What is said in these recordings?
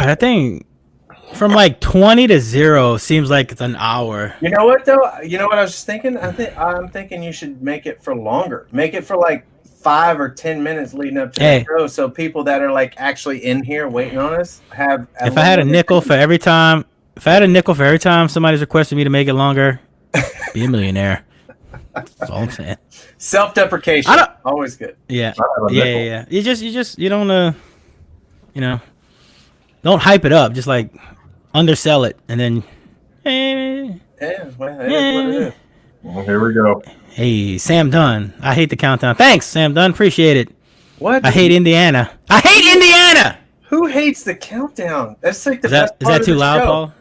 God, I think from like 20 to 0 seems like it's an hour. You know what though? You know what I was just thinking? I'm thinking you should make it for longer. Make it for like 5 or 10 minutes leading up to the show, so people that are like actually in here waiting on us have. If I had a nickel for every time, somebody's requested me to make it longer, be a millionaire. That's all I'm saying. Self-deprecation, always good. Yeah. You don't don't hype it up. Just like undersell it, and then. Yeah, well, that is what it is. Well, here we go. Hey, Sam Dunn. I hate the countdown. Thanks, Sam Dunn. Appreciate it. What? I hate Indiana. I hate Indiana. Who hates the countdown? That's like the best part Is that too loud, show. Paul?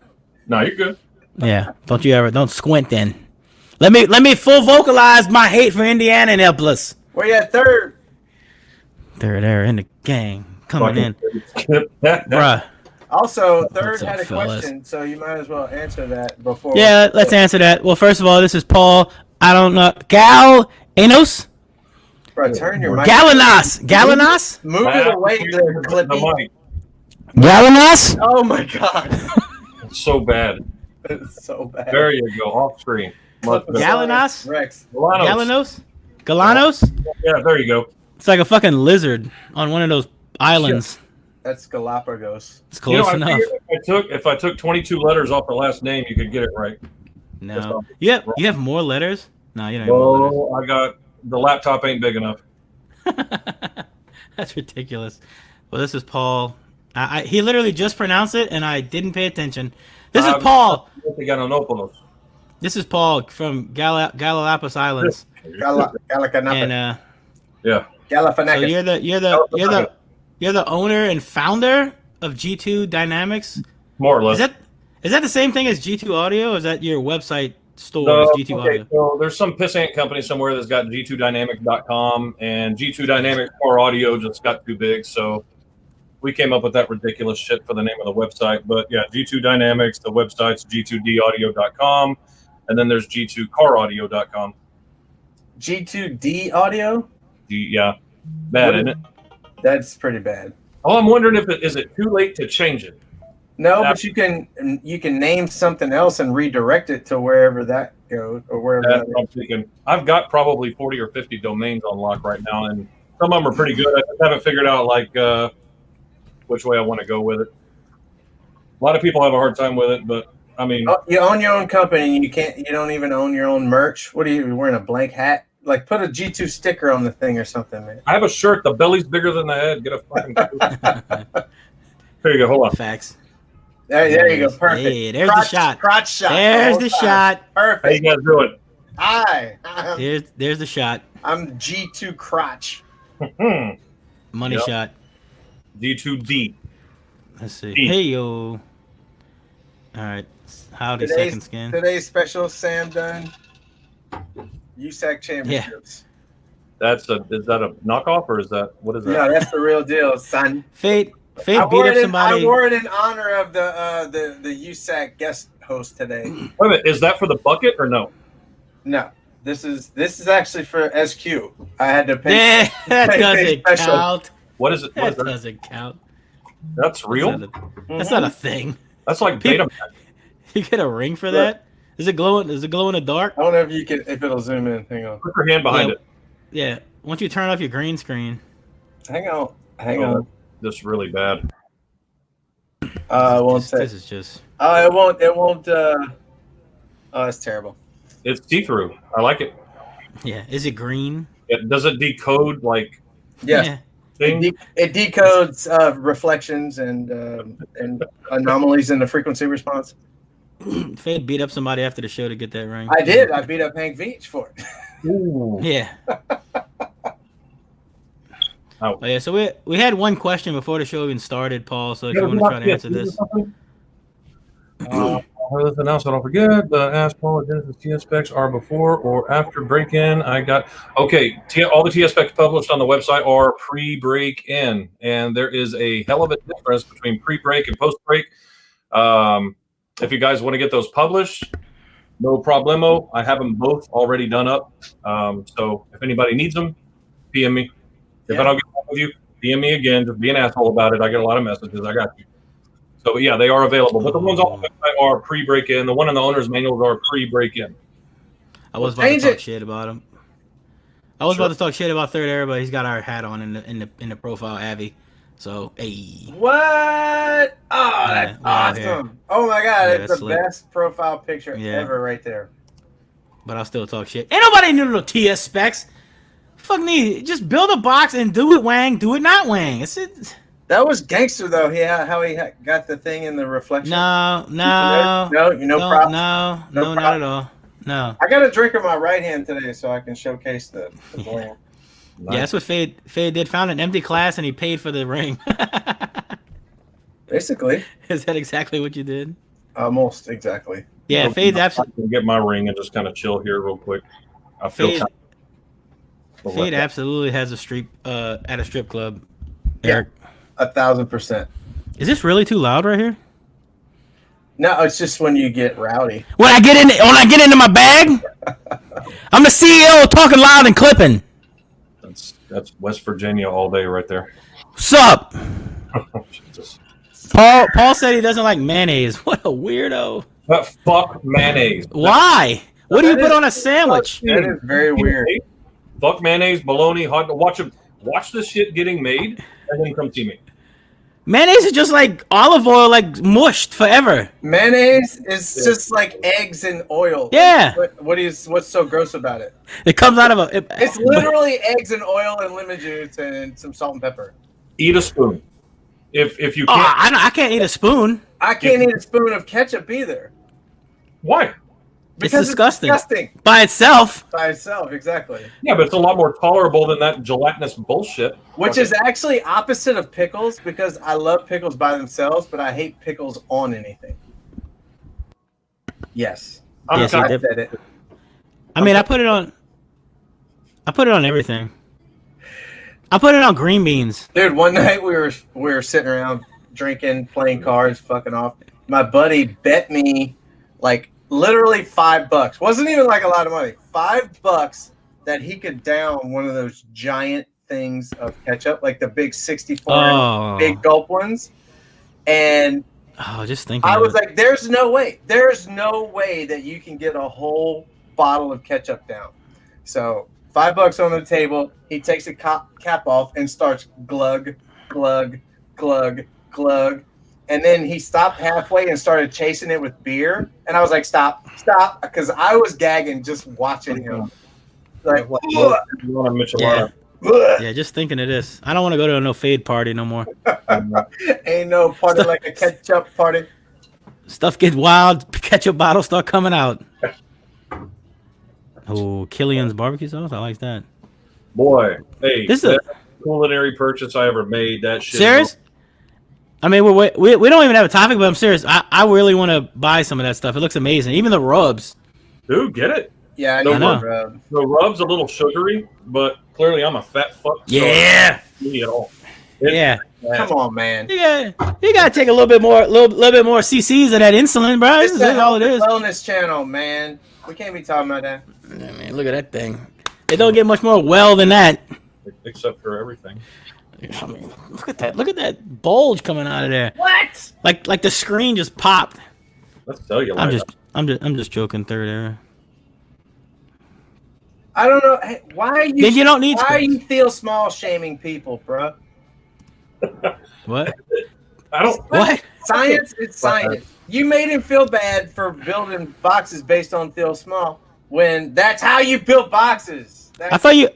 No, you're good. Yeah. Don't squint then. Let me full vocalize my hate for Indianapolis. Where you at third? They're in the gang coming in, bruh. Also, third What's up, had a fellas? question, so you might as well answer that before. Yeah, let's answer that. Well, first of all, this is Paul. I don't know. Galanos? Bro, turn your mic. Galanos? Move it away, Clippy. Galanos? Oh my god. It's so bad. It's so bad. There you go, off screen. Galanos? Rex. Galanos? Galanos? Yeah, there you go. It's like a fucking lizard on one of those islands. Shit. That's Galapagos. It's close enough. If I took 22 letters off the last name, you could get it right. No. You have more letters? No, you don't have more letters. I got the laptop ain't big enough. That's ridiculous. Well, this is Paul. He literally just pronounced it, and I didn't pay attention. This is Paul. This is Paul from Galapagos Islands. Galapagos. Yeah. Galapagos. So you're the owner and founder of G2 Dynamics. More or less. Is that the same thing as G2 Audio? Or is that your website store? G2 Audio. So there's some pissant company somewhere that's got G2Dynamics.com, and G2 Dynamics Core Audio just got too big, so we came up with that ridiculous shit for the name of the website. But yeah, G2 Dynamics, the website's G2DAudio.com, and then there's G2CarAudio.com. G2D Audio? Yeah. Bad, isn't it? That's pretty bad. Oh, I'm wondering if is it too late to change it? No, but you can name something else and redirect it to wherever that goes or wherever. That's what I'm thinking. I've got probably 40 or 50 domains on lock right now, and some of them are pretty good. I just haven't figured out which way I want to go with it. A lot of people have a hard time with it, but I mean, you own your own company. And you don't even own your own merch. What are you wearing, a blank hat? Like, put a G2 sticker on the thing or something, man. I have a shirt. The belly's bigger than the head. Get a fucking. Here you go. Hold on. Facts. There you go. Perfect. Hey, there's the shot. Crotch shot. There's the shot. Perfect. How you guys doing? Hi. There's the shot. I'm G2 crotch. Money shot. G2D. Let's see. Hey, yo. All right. Howdy, second skin. Today's special, Sam Dunn. USAC Championships. Yeah. Is that a knockoff or is that what is that? No, that's the real deal, son. Fate beat up somebody. I wore it in honor of the USAC guest host today. Wait a minute, is that for the bucket or no? No, this is actually for SQ. I had to pay. That doesn't count. What is it? That doesn't count. That's real. That's not a thing. That's like Betamax. You get a ring for that? Is it glowing? Does it glow in the dark? I don't know if it'll zoom in. Hang on. Put your hand behind it. Yeah. Once you turn off your green screen. Hang on. This is really bad. I won't say. This is just. It won't. Oh, that's terrible. It's see-through. I like it. Yeah. Is it green? Does it decode like? Yeah. It decodes reflections and anomalies in the frequency response. Fade beat up somebody after the show to get that ring. I did. I beat up Hank Veach for it. Ooh. Yeah. Oh yeah. So we had one question before the show even started, Paul. So if you want to try to answer this. This announcement, don't forget. Ask Paul if Genesis Tspecs are before or after break-in. I got all the Tspecs published on the website are pre-break-in, and there is a hell of a difference between pre-break and post-break. If you guys want to get those published, no problemo. I have them both already done up. So if anybody needs them, PM me. If I don't get back with you, PM me again. Just be an asshole about it. I get a lot of messages. I got you. So, but yeah, they are available. But the ones on the website are pre-break-in. The one in the owner's manuals are pre-break-in. I was about to talk shit about him. I was about to talk shit about Third Era, but he's got our hat on in the profile, Avi. So, hey. What? Oh, that's awesome. Oh my god, it's the best profile picture ever right there. But I'll still talk shit. Ain't nobody need no Tspecs. Fuck me. Just build a box and do it Wang, do it not Wang. That was gangster though. How he got the thing in the reflection. No, props. No, not at all. No. I got a drink in my right hand today, so I can showcase the brand. Nice. Yeah, that's what Fade did. Found an empty class and he paid for the ring. Basically. Is that exactly what you did? Almost exactly. Yeah, Fade's absolutely. Get my ring and just kind of chill here real quick. I feel Fade absolutely has a street at a strip club. Eric. Yeah, 1,000%. Is this really too loud right here? No, it's just when you get rowdy. When I get into my bag, I'm the CEO talking loud and clipping. That's West Virginia all day right there. Sup? Paul said he doesn't like mayonnaise. What a weirdo. But fuck mayonnaise. Why? What do you put on a sandwich? That is very weird. Fuck mayonnaise, bologna, hot. Watch this shit getting made, and then come see me. Mayonnaise is just like olive oil, like mushed forever. Mayonnaise is just like eggs and oil. Yeah. What's so gross about it? It comes out of it's literally eggs and oil and lemon juice and some salt and pepper. Eat a spoon. If you can't. I can't eat a spoon. I can't eat a spoon of ketchup either. Why? Because it's disgusting. By itself. By itself, exactly. Yeah, but it's a lot more tolerable than that gelatinous bullshit. Which is actually opposite of pickles, because I love pickles by themselves, but I hate pickles on anything. Yes. I said it. I mean, I put it on everything. I put it on green beans. Dude, one night we were sitting around drinking, playing cards, fucking off. My buddy bet me like literally $5. Wasn't even like a lot of money. $5 that he could down one of those giant things of ketchup, like the big 64 big gulp ones. And just thinking. I was like, there's no way that you can get a whole bottle of ketchup down. So $5 on the table. He takes a cap off and starts glug, glug, glug, glug. And then he stopped halfway and started chasing it with beer. And I was like, stop, because I was gagging just watching him. Like, yeah, just thinking of this. I don't want to go to no Fade party no more. Ain't no party like a ketchup party. Stuff get wild. Ketchup bottles start coming out. Oh, Killian's barbecue sauce. I like that. Boy, hey, this is a culinary purchase I ever made. That shit. Serious? I mean, we don't even have a topic, but I'm serious. I really want to buy some of that stuff. It looks amazing. Even the rubs. Dude, get it. Yeah, I know. The rub's a little sugary, but clearly I'm a fat fuck. Yeah. So yeah. Come on, man. You gotta take a little bit more cc's of that insulin, bro. This is all it is. Wellness channel, man. We can't be talking about that. Yeah, man, look at that thing. It don't get much more well than that. Except for everything. I mean, look at that! Look at that bulge coming out of there. What? Like the screen just popped. Let's tell you. I'm just joking. Third Era. I don't know. Hey, why are you? Then you don't need. Why you feel small shaming people, bro? What? I don't. What? Science. It's science. You made him feel bad for building boxes based on feel small when that's how you build boxes. I thought you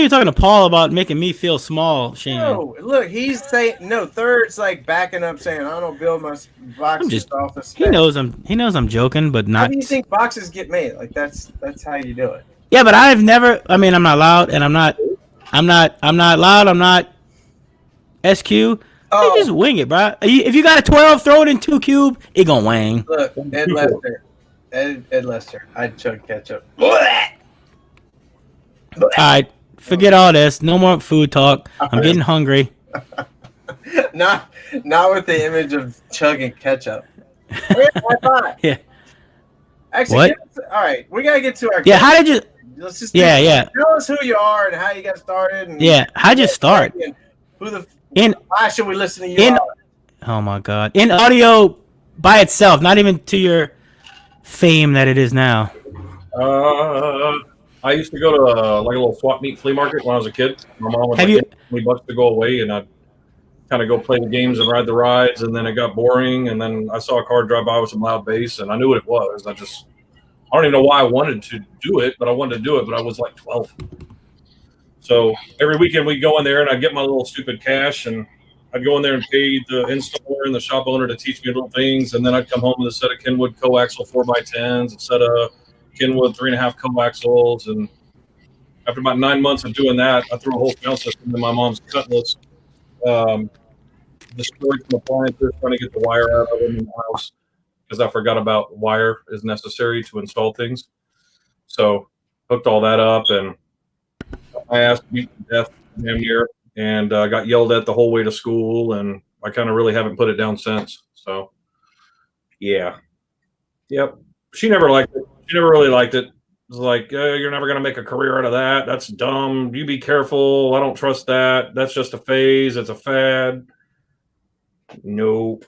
were talking to Paul about making me feel small, Shane. No, look, he's saying no. Third's like backing up, saying I don't build my boxes off the spec. He knows I'm joking, but not. How do you think boxes get made? Like that's how you do it. Yeah, but I've never. I mean, I'm not loud, and I'm not loud. I'm not SQ. Hey, just wing it, bro. If you got a 12, throw it in 2 cube. It gonna wang. Look, Ed Lester. I'd chug ketchup. All right, forget all this. No more food talk. I'm getting hungry. Not with the image of chugging ketchup. Yeah. Actually, what? All right, we gotta get to our. Yeah, how did you? Let's just yeah. Tell us who you are and how you got started. And how'd you start? Why should we listen to you? Oh my God! In audio by itself, not even to your fame that it is now. I used to go to like a little swap meet flea market when I was a kid. My mom would like $20 to go away, and I'd kind of go play the games and ride the rides. And then it got boring, and then I saw a car drive by with some loud bass, and I knew what it was. I don't even know why I wanted to do it, but I wanted to do it. But I was like 12. So every weekend we'd go in there, and I'd get my little stupid cash, and I'd go in there and pay the installer and the shop owner to teach me little things, and then I'd come home with a set of Kenwood coaxial 4x10s, a set of Kenwood 3.5 coaxials, and after about 9 months of doing that, I threw a whole sound system in my mom's cutlass, destroyed some appliances, trying to get the wire out of them in the house because I forgot about wire is necessary to install things. So hooked all that up, and I asked beat to death damn near, and got yelled at the whole way to school, and I kind of really haven't put it down since. So yeah, yep. She never liked it. She never really liked it. It was like, you're never going to make a career out of that. That's dumb. You be careful. I don't trust that. That's just a phase. It's a fad. Nope.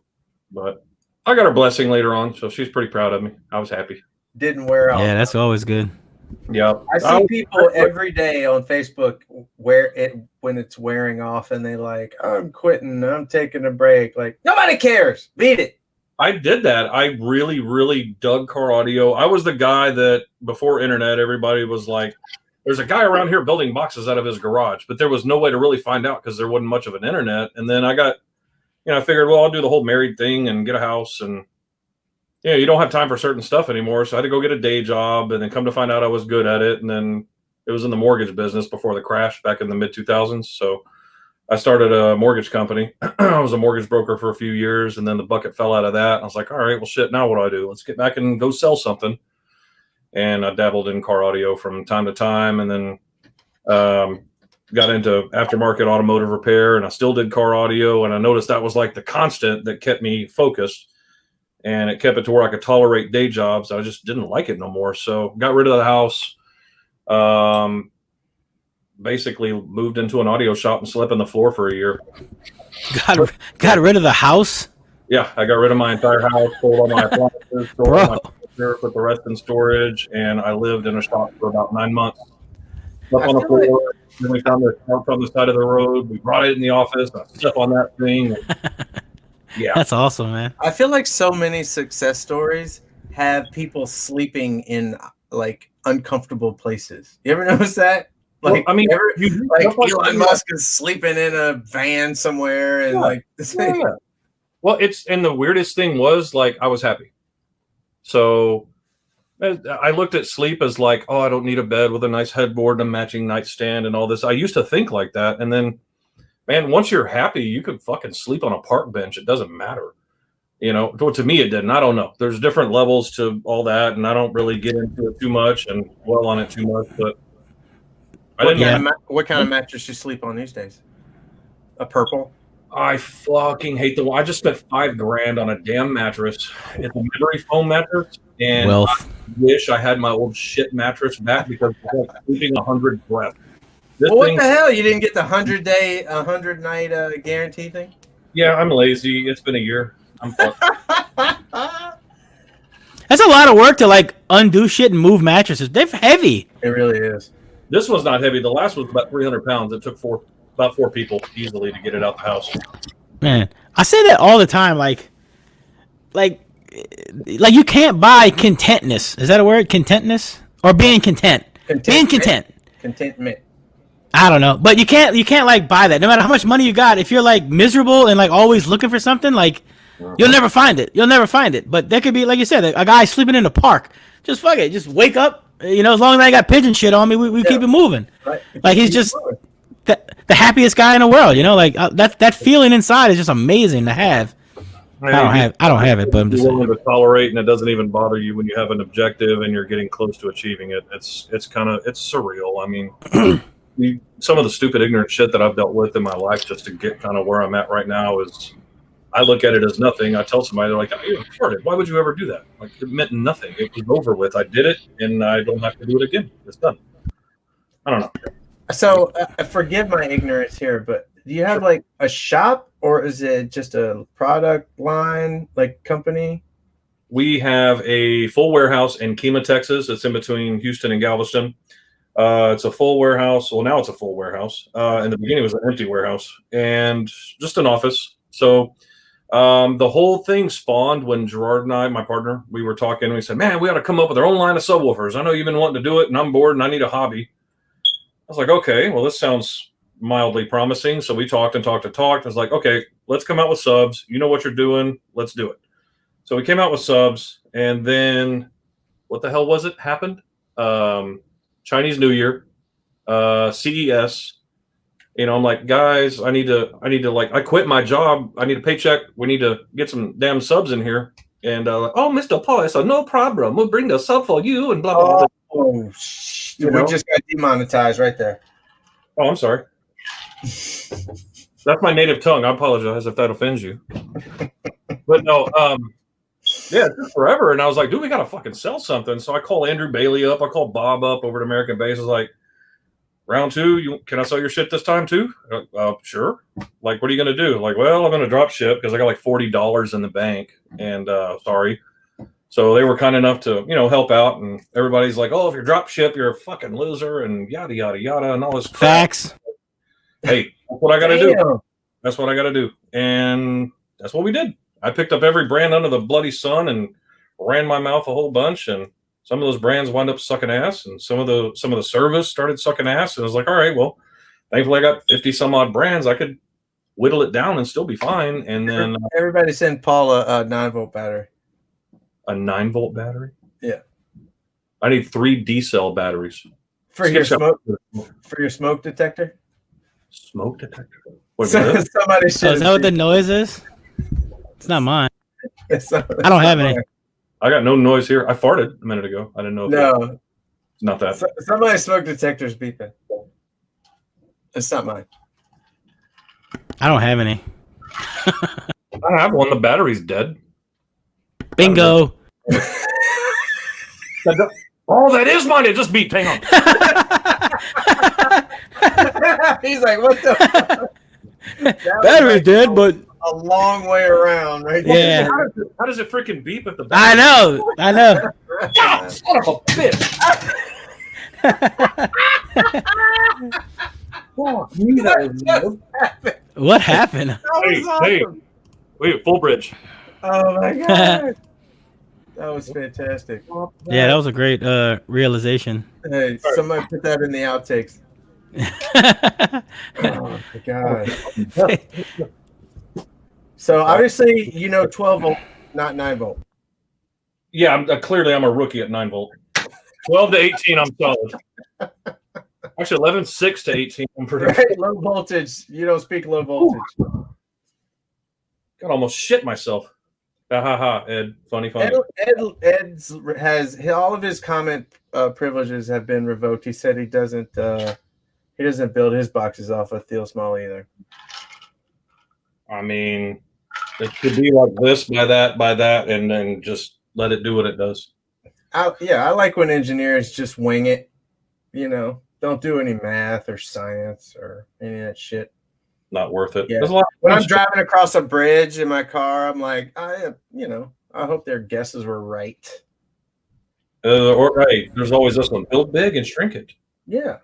But I got her blessing later on, so she's pretty proud of me. I was happy. Didn't wear out. Yeah, that's always good. Yeah. I see people every day on Facebook wear it when it's wearing off, and they like, I'm quitting. I'm taking a break. Like, nobody cares. Beat it. I did that. I really, really dug car audio. I was the guy that before internet, everybody was like, there's a guy around here building boxes out of his garage, but there was no way to really find out because there wasn't much of an internet. And then I got, I figured, well, I'll do the whole married thing and get a house, and you don't have time for certain stuff anymore. So I had to go get a day job, and then come to find out I was good at it. And then it was in the mortgage business before the crash back in the mid 2000s. So I started a mortgage company. I was a mortgage broker for a few years, and then the bucket fell out of that. I was like, all right, well, shit, now what do I do? Let's get back and go sell something. And I dabbled in car audio from time to time, and then got into aftermarket automotive repair, and I still did car audio. And I noticed that was like the constant that kept me focused, and it kept it to where I could tolerate day jobs. I just didn't like it no more. So got rid of the house. Basically moved into an audio shop and slept on the floor for a year. Got rid of the house? Yeah, I got rid of my entire house, sold all my appliances, sold all my furniture, put the rest in storage, and I lived in a shop for about 9 months. Slept on the floor. Then we found the couch on the side of the road. We brought it in the office. I slept on that thing. Yeah. That's awesome, man. I feel like so many success stories have people sleeping in like uncomfortable places. You ever notice that? Like, well, I mean, Elon Musk is sleeping in a van somewhere, and yeah. Well, and the weirdest thing was, like, I was happy. So I looked at sleep as like, oh, I don't need a bed with a nice headboard and a matching nightstand and all this. I used to think like that, and then, man, once you're happy, you could fucking sleep on a park bench. It doesn't matter. To me, it didn't. I don't know. There's different levels to all that, and I don't really get into it too much and dwell on it too much, but. What kind of mattress you sleep on these days? A purple? I fucking hate the one. I just spent $5,000 on a damn mattress. It's a memory foam mattress, and I wish I had my old shit mattress back because I was sleeping 100 breaths. What the hell? You didn't get the 100-night guarantee thing? Yeah, I'm lazy. It's been a year. I'm fucked. That's a lot of work to like undo shit and move mattresses. They're heavy. It really is. This one's not heavy. The last was about 300 pounds. It took about four people easily to get it out the house. Man, I say that all the time. Like you can't buy contentness. Is that a word? Contentness or being content? Being content. Contentment. I don't know, but you can't like buy that. No matter how much money you got, if you're like miserable and like always looking for something, like you'll never find it. You'll never find it. But there could be, like you said, a guy sleeping in the park. Just fuck it. Just wake up. As long as I ain't got pigeon shit on me, we keep it moving. Right. Like he's just the happiest guy in the world. Like that feeling inside is just amazing to have. I don't have it, but I'm just willing to tolerate, and it doesn't even bother you when you have an objective and you're getting close to achieving it. It's surreal. I mean, some of the stupid, ignorant shit that I've dealt with in my life just to get kind of where I'm at right now is. I look at it as nothing. I tell somebody, they're like, "You're retarded. Why would you ever do that?" Like, it meant nothing. It was over with. I did it, and I don't have to do it again. It's done. I don't know. So, forgive my ignorance here, but Do you have like a shop, or is it just a product line, like company? We have a full warehouse in Kemah, Texas. It's in between Houston and Galveston. It's a full warehouse. Well, now it's a full warehouse. In the beginning, it was an empty warehouse and just an office. So the whole thing spawned when Gerard and I, my partner, we were talking. And we said, man, we ought to come up with our own line of subwoofers. I know you've been wanting to do it, and I'm bored, and I need a hobby. I was like, okay, well, this sounds mildly promising. So we talked and talked and talked. I was like, okay, let's come out with subs. You know what you're doing. Let's do it. So we came out with subs, and then what the hell was it happened? Chinese New Year, CES. You know, I'm like, guys, I need to like, I quit my job. I need a paycheck. We need to get some damn subs in here. And oh, Mr. Paul, I said, no problem. We'll bring the sub for you and blah, blah, blah. Oh, we just got demonetized right there. Oh, I'm sorry. That's my native tongue. I apologize if that offends you. But no, yeah, it took forever. And I was like, dude, we got to fucking sell something. So I call Andrew Bailey up. I call Bob up over at American Base. I was like, round two, can I sell your shit this time too? Sure. Like, what are you going to do? Like, well, I'm going to drop ship because I got like $40 in the bank. And sorry. So they were kind enough to, you know, help out. And everybody's like, oh, if you're drop ship, you're a fucking loser and yada, yada, yada. And all this crap. Facts. Hey, that's what I got to do. That's what I got to do. And that's what we did. I picked up every brand under the bloody sun and ran my mouth a whole bunch. And some of those brands wound up sucking ass, and some of the service started sucking ass. And I was like, all right, well, thankfully I got 50 some odd brands. I could whittle it down and still be fine. And then everybody send Paul a 9-volt battery. A 9-volt battery? Yeah. I need 3 D-cell batteries. For your smoke detector? Smoke detector? What is that? Somebody So is that what the noise is? It's not mine. I don't have any. I got no noise here. I farted a minute ago. I didn't know. No. It's not that. Somebody's smoke detector's beeping. It's not mine. I don't have any. I have one. The battery's dead. Bingo. Oh, that is mine. It just beeped. Hang on. He's like, what the? Battery's dead, but a long way around, right? Yeah. How does it freaking beep if the battery? I know. God, son of a bitch. What happened? Hey, wait, full bridge. Oh my god. That was fantastic. Yeah, that was a great realization. Hey, somebody put that in the outtakes. Oh my god. So obviously, you know, 12-volt, not 9-volt. Yeah, I'm a rookie at 9-volt. 12 to 18, I'm solid. Actually, 11.6 to 18, I'm pretty. Right, low voltage. You don't speak low voltage. God, almost shit myself. Ha ha ha, Ed. Funny. Ed has all of his comment privileges have been revoked. He said he doesn't build his boxes off of Thiel Small either. I mean, it could be like this by that, and then just let it do what it does. I like when engineers just wing it. You know, don't do any math or science or any of that shit. Not worth it. Yeah. When I'm driving across a bridge in my car, I'm like, I hope their guesses were right. Or hey, there's always this one: build big and shrink it. Yeah,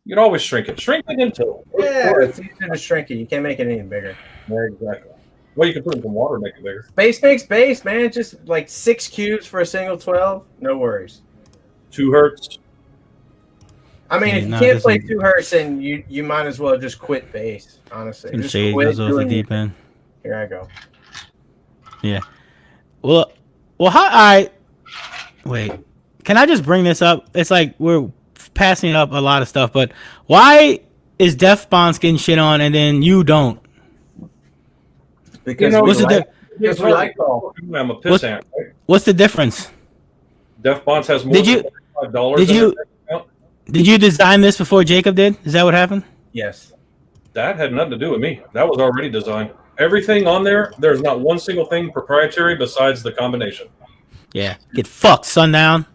you can always shrink it. Shrink it into. Yeah, it's easier to shrink it. You can't make it any bigger. Yeah, exactly. Well, you can put it in some water and make it bigger. Space makes base, man. Just like 6 cubes for a single 12. No worries. 2 hertz. I mean, if you can't play 2 hertz, then you might as well just quit base. Honestly, Some shade goes off the deep end. Here I go. Yeah. Well, wait. Can I just bring this up? It's like we're passing up a lot of stuff, but why is Def Bonds getting shit on and then you don't? Because we like Paul. I'm a pissant. Right? What's the difference? Def Bonds has more than $5. Did you design this before Jacob did? Is that what happened? Yes. That had nothing to do with me. That was already designed. Everything on there's not one single thing proprietary besides the combination. Yeah. Get fucked, Sundown.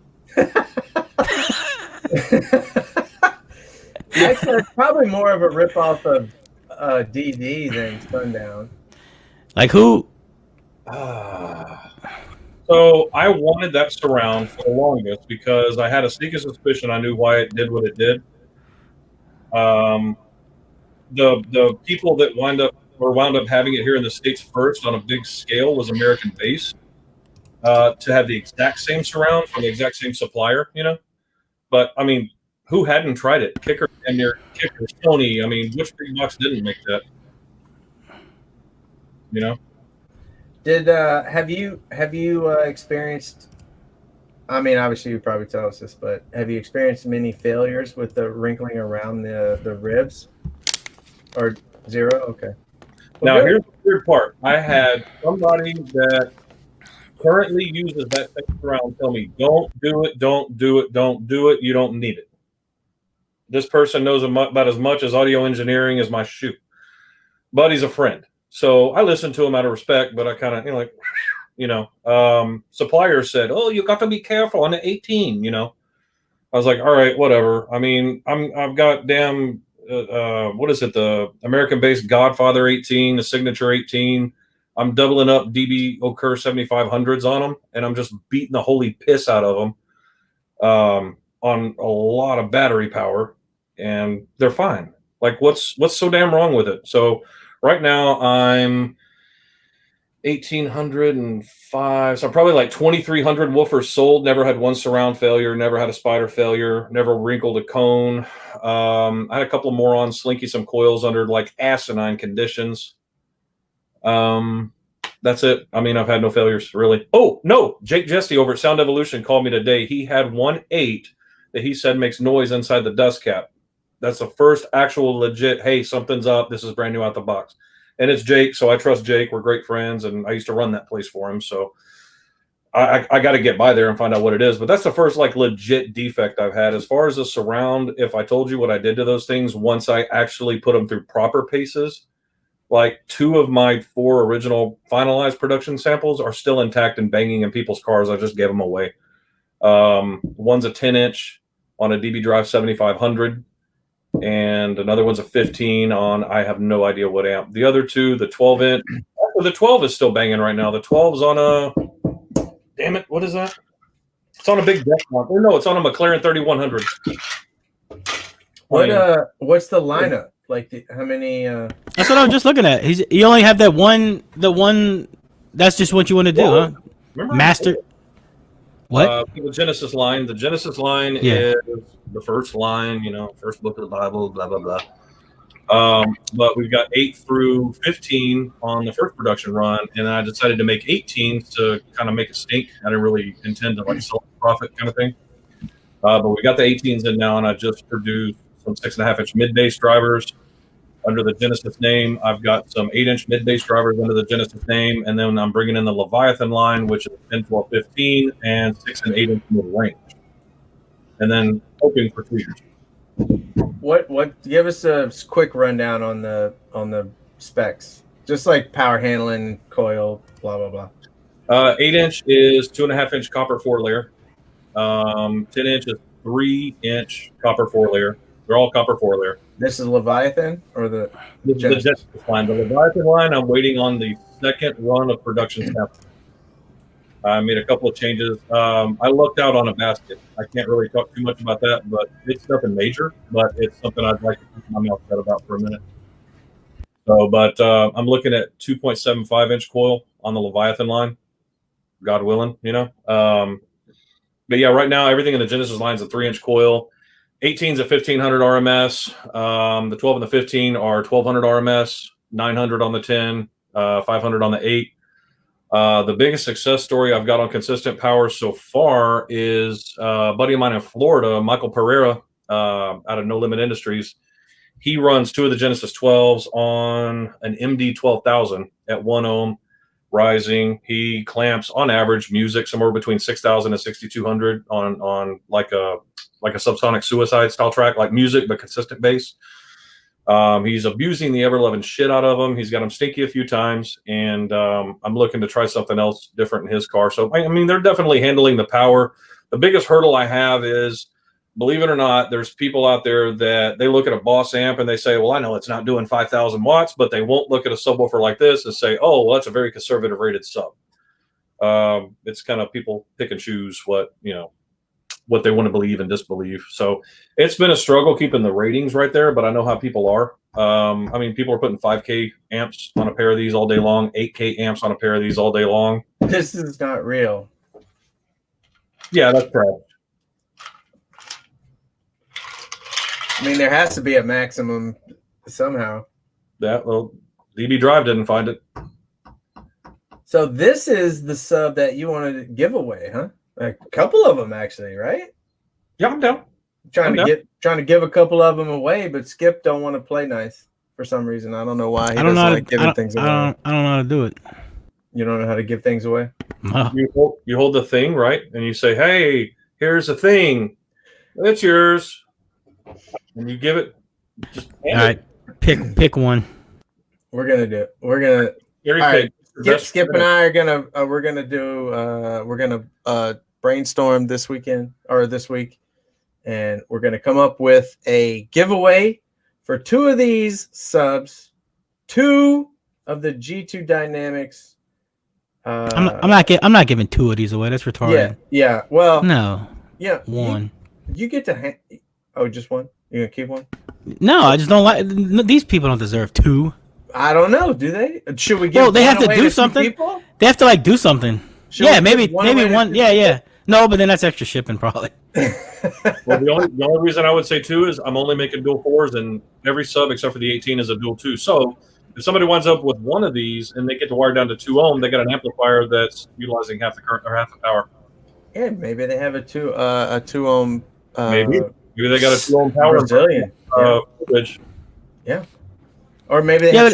Actually, it's probably more of a ripoff of DD than Sundown. Like who? So I wanted that surround for the longest because I had a sneaking suspicion I knew why it did what it did. The people that wound up having it here in the States first on a big scale was American Base, to have the exact same surround from the exact same supplier, But I mean, who hadn't tried it? Kicker, Sony. I mean, which big box didn't make that? Did have you experienced? I mean, obviously you probably tell us this, but have you experienced many failures with the wrinkling around the ribs? Or zero? Okay. Well, now here's the weird part. I had somebody that currently uses that same surround tell me, "Don't do it, don't do it, don't do it. You don't need it." This person knows about as much as audio engineering as my shoe, but he's a friend. So I listened to him out of respect, but I kind of, suppliers said, "Oh, you got to be careful on the 18." I was like, "All right, whatever." I mean, I've got damn, what is it? The American-based Godfather 18, the Signature 18. I'm doubling up DB Okur 7500s on them, and I'm just beating the holy piss out of them on a lot of battery power, and they're fine. Like, what's so damn wrong with it? So right now I'm 1,805, so probably like 2,300 woofers sold. Never had one surround failure, never had a spider failure, never wrinkled a cone. I had a couple of morons slinky some coils under like asinine conditions. That's it. I mean, I've had no failures really. Oh no, Jake Jesse over at Sound Evolution called me today. He had 1.8 that he said makes noise inside the dust cap. That's the first actual legit, hey, something's up. This is brand new out the box. And it's Jake, so I trust Jake. We're great friends, and I used to run that place for him. So I got to get by there and find out what it is. But that's the first like legit defect I've had. As far as the surround, if I told you what I did to those things once I actually put them through proper paces, like 2 of my 4 original finalized production samples are still intact and banging in people's cars. I just gave them away. One's a 10-inch on a DB Drive 7500. And another one's a 15 on, I have no idea what amp. The other 2, the 12-inch, the 12 is still banging right now. The 12's on a, damn it, what is that? It's on a big deck mount. Or no, it's on a McLaren 3100. What's the lineup? Like how many? That's what I was just looking at. You only have that one. The one. That's just what you want to do, huh? Master. What? The Genesis line. The Genesis line is the first line. First book of the Bible. Blah blah blah. But we've got 8 through 15 on the first production run, and I decided to make 18s to kind of make it stink. I didn't really intend to like sell profit kind of thing. But we got the 18s in now, and I just produced some 6.5-inch mid-bass drivers under the Genesis name. I've got some 8-inch mid-bass drivers under the Genesis name, and then I'm bringing in the Leviathan line, which is 10, 12, 15, and 6 and 8-inch mid-range, and then hoping for 2 years. What? Give us a quick rundown on the specs, just like power handling, coil, blah blah blah. 8-inch is 2.5-inch copper 4-layer. 10-inch is 3-inch copper 4-layer. They're all copper 4-layer. This is Leviathan or the Genesis line. The Leviathan line, I'm waiting on the second run of production samples. I made a couple of changes. I lucked out on a basket. I can't really talk too much about that, but it's nothing major. But it's something I'd like to keep my mouth shut about for a minute. So, but I'm looking at 2.75-inch coil on the Leviathan line, God willing, But yeah, right now everything in the Genesis line is a 3-inch coil. 18's at 1,500 RMS. The 12 and the 15 are 1,200 RMS. 900 on the 10. 500 on the 8. The biggest success story I've got on consistent power so far is a buddy of mine in Florida, Michael Pereira, out of No Limit Industries. He runs 2 of the Genesis 12s on an MD 12,000 at 1 ohm rising. He clamps on average music somewhere between 6,000 and 6,200 on like a subsonic suicide style track, like music but consistent bass. He's abusing the ever-loving shit out of them. He's got them stinky a few times, and I'm looking to try something else different in his car. So, I mean, they're definitely handling the power. The biggest hurdle I have is believe it or not, there's people out there that they look at a Boss amp and they say, well, I know it's not doing 5,000 watts, but they won't look at a subwoofer like this and say, oh, well, that's a very conservative rated sub. It's kind of people pick and choose what they want to believe and disbelieve. So it's been a struggle keeping the ratings right there, but I know how people are. I mean, people are putting 5K amps on a pair of these all day long, 8K amps on a pair of these all day long. This is not real. Yeah, that's correct. I mean, there has to be a maximum somehow. Yeah, well, DB Drive didn't find it. So this is the sub that you wanted to give away, huh? A couple of them, actually, right? Yeah, I'm down. Trying to give a couple of them away, but Skip don't want to play nice for some reason. I don't know why. He doesn't like giving things away. I don't know how to do it. You don't know how to give things away? No. You hold the thing, right? And you say, hey, here's the thing. It's yours. And you give it. Just all right. Pick one. We're going to do it. We're going to. All right. Skip and I are going to brainstorm this weekend or this week. And we're going to come up with a giveaway for 2 of these subs, 2 of the G2 Dynamics. I'm not giving 2 of these away. That's retarded. Yeah. Well, no. Yeah. One. You get to. Just one. You gonna keep one? No, I just don't like. These people don't deserve 2. I don't know. Do they? Should we give? Well, they have to do something. They have to do something. Maybe one. Yeah. No, but then that's extra shipping probably. Well, the only reason I would say 2 is I'm only making dual 4s, and every sub except for the 18 is a dual 2. So if somebody winds up with one of these and they get to wire down to 2 ohm, they got an amplifier that's utilizing half the current or half the power. Yeah, maybe they have a 2 ohm. Maybe they got a 2 ohm power. Brazilian. Yeah. Or maybe they have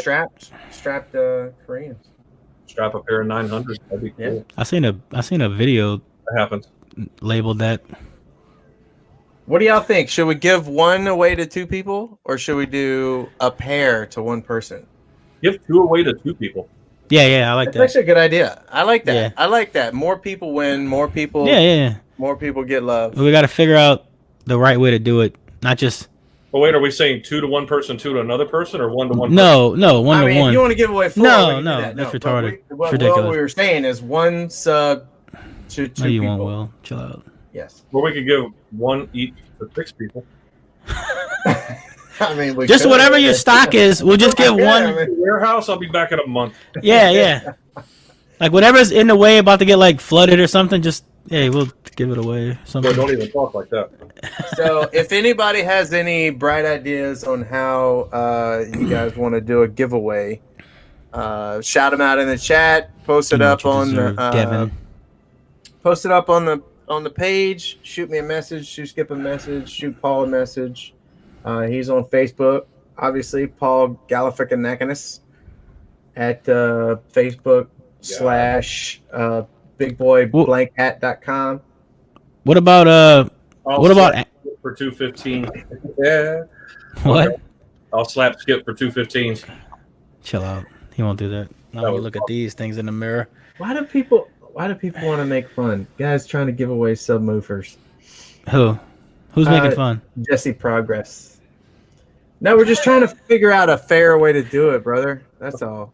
strapped Koreans. Strap a pair of 900. That'd be cool. Yeah. I seen a video that happens. Labeled that. What do y'all think? Should we give one away to 2 people, or should we do a pair to 1 person? Give 2 away to 2 people. Yeah, I like that. That's actually a good idea. I like that. Yeah. I like that. More people win. More people. Yeah. More people get love. We got to figure out the right way to do it. Not just. But wait, are we saying 2 to 1 person, 2 to another person, or 1 to 1? No, 1 to 1. If you want to give away 4, no, that's retarded. What ridiculous. we were saying is 1 sub to 2 people. No, you won't, Will. Chill out. Yes. Well, we could give 1 each to 6 people. I mean, just whatever your stock is, we'll just give 1. Warehouse, I'll be back in a month. Yeah. Like whatever's in the way about to get flooded or something, just we'll give it away. Something. Don't even talk like that. So if anybody has any bright ideas on how you guys want to do a giveaway, shout them out in the chat. Post it up on Devin. Post it up on the page. Shoot me a message. Shoot Skip a message. Shoot Paul a message. He's on Facebook, obviously. Paul Galanos at Facebook / bigboyblankhat.com. What about for 215? Yeah. What? Okay. I'll slap Skip for 215s. Chill out. He won't do that. Now when you look at these things in the mirror. Why do people want to make fun? Guys trying to give away subwoofers. Who's making fun? Jesse Progress. No, we're just trying to figure out a fair way to do it, brother. That's all.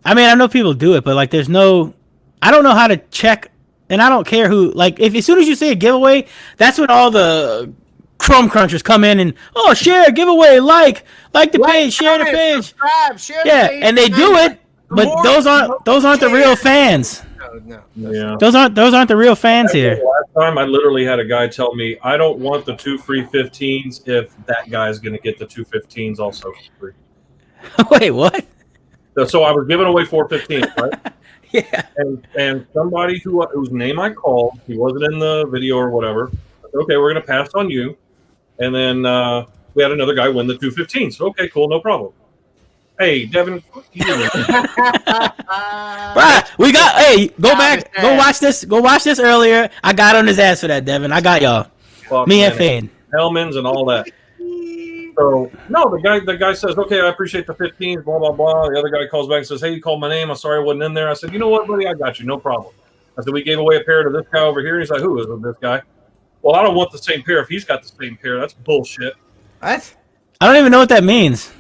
I mean, I know people do it, but there's no. I don't know how to check, and I don't care who. If as soon as you say a giveaway, that's when all the crumb crunchers come in and share, giveaway, like the page, share the page, subscribe, share the page, and they do it, but those aren't the real fans. No. Yeah. Those aren't the real fans here. Last time, I literally had a guy tell me, I don't want the 2 free 15s if that guy's going to get the 2 15s also for free. Wait, what? So I was giving away 4 15s, right? Yeah. And somebody whose name I called, he wasn't in the video or whatever. I said, okay, we're going to pass on you. And then we had another guy win the 2 15s. Okay, cool, no problem. Hey, Devin. Right, we got. Hey, go back. Go watch this. Go watch this earlier. I got on his ass for that, Devin. I got y'all. Me and Fade. Hellman's and all that. So no, the guy says, okay, I appreciate the 15s, blah blah blah. The other guy calls back and says, hey, you called my name. I'm sorry I wasn't in there. I said, you know what, buddy, I got you, no problem. I said, we gave away a pair to this guy over here. He's like, who is this guy? Well, I don't want the same pair if he's got the same pair. That's bullshit. What? I don't even know what that means.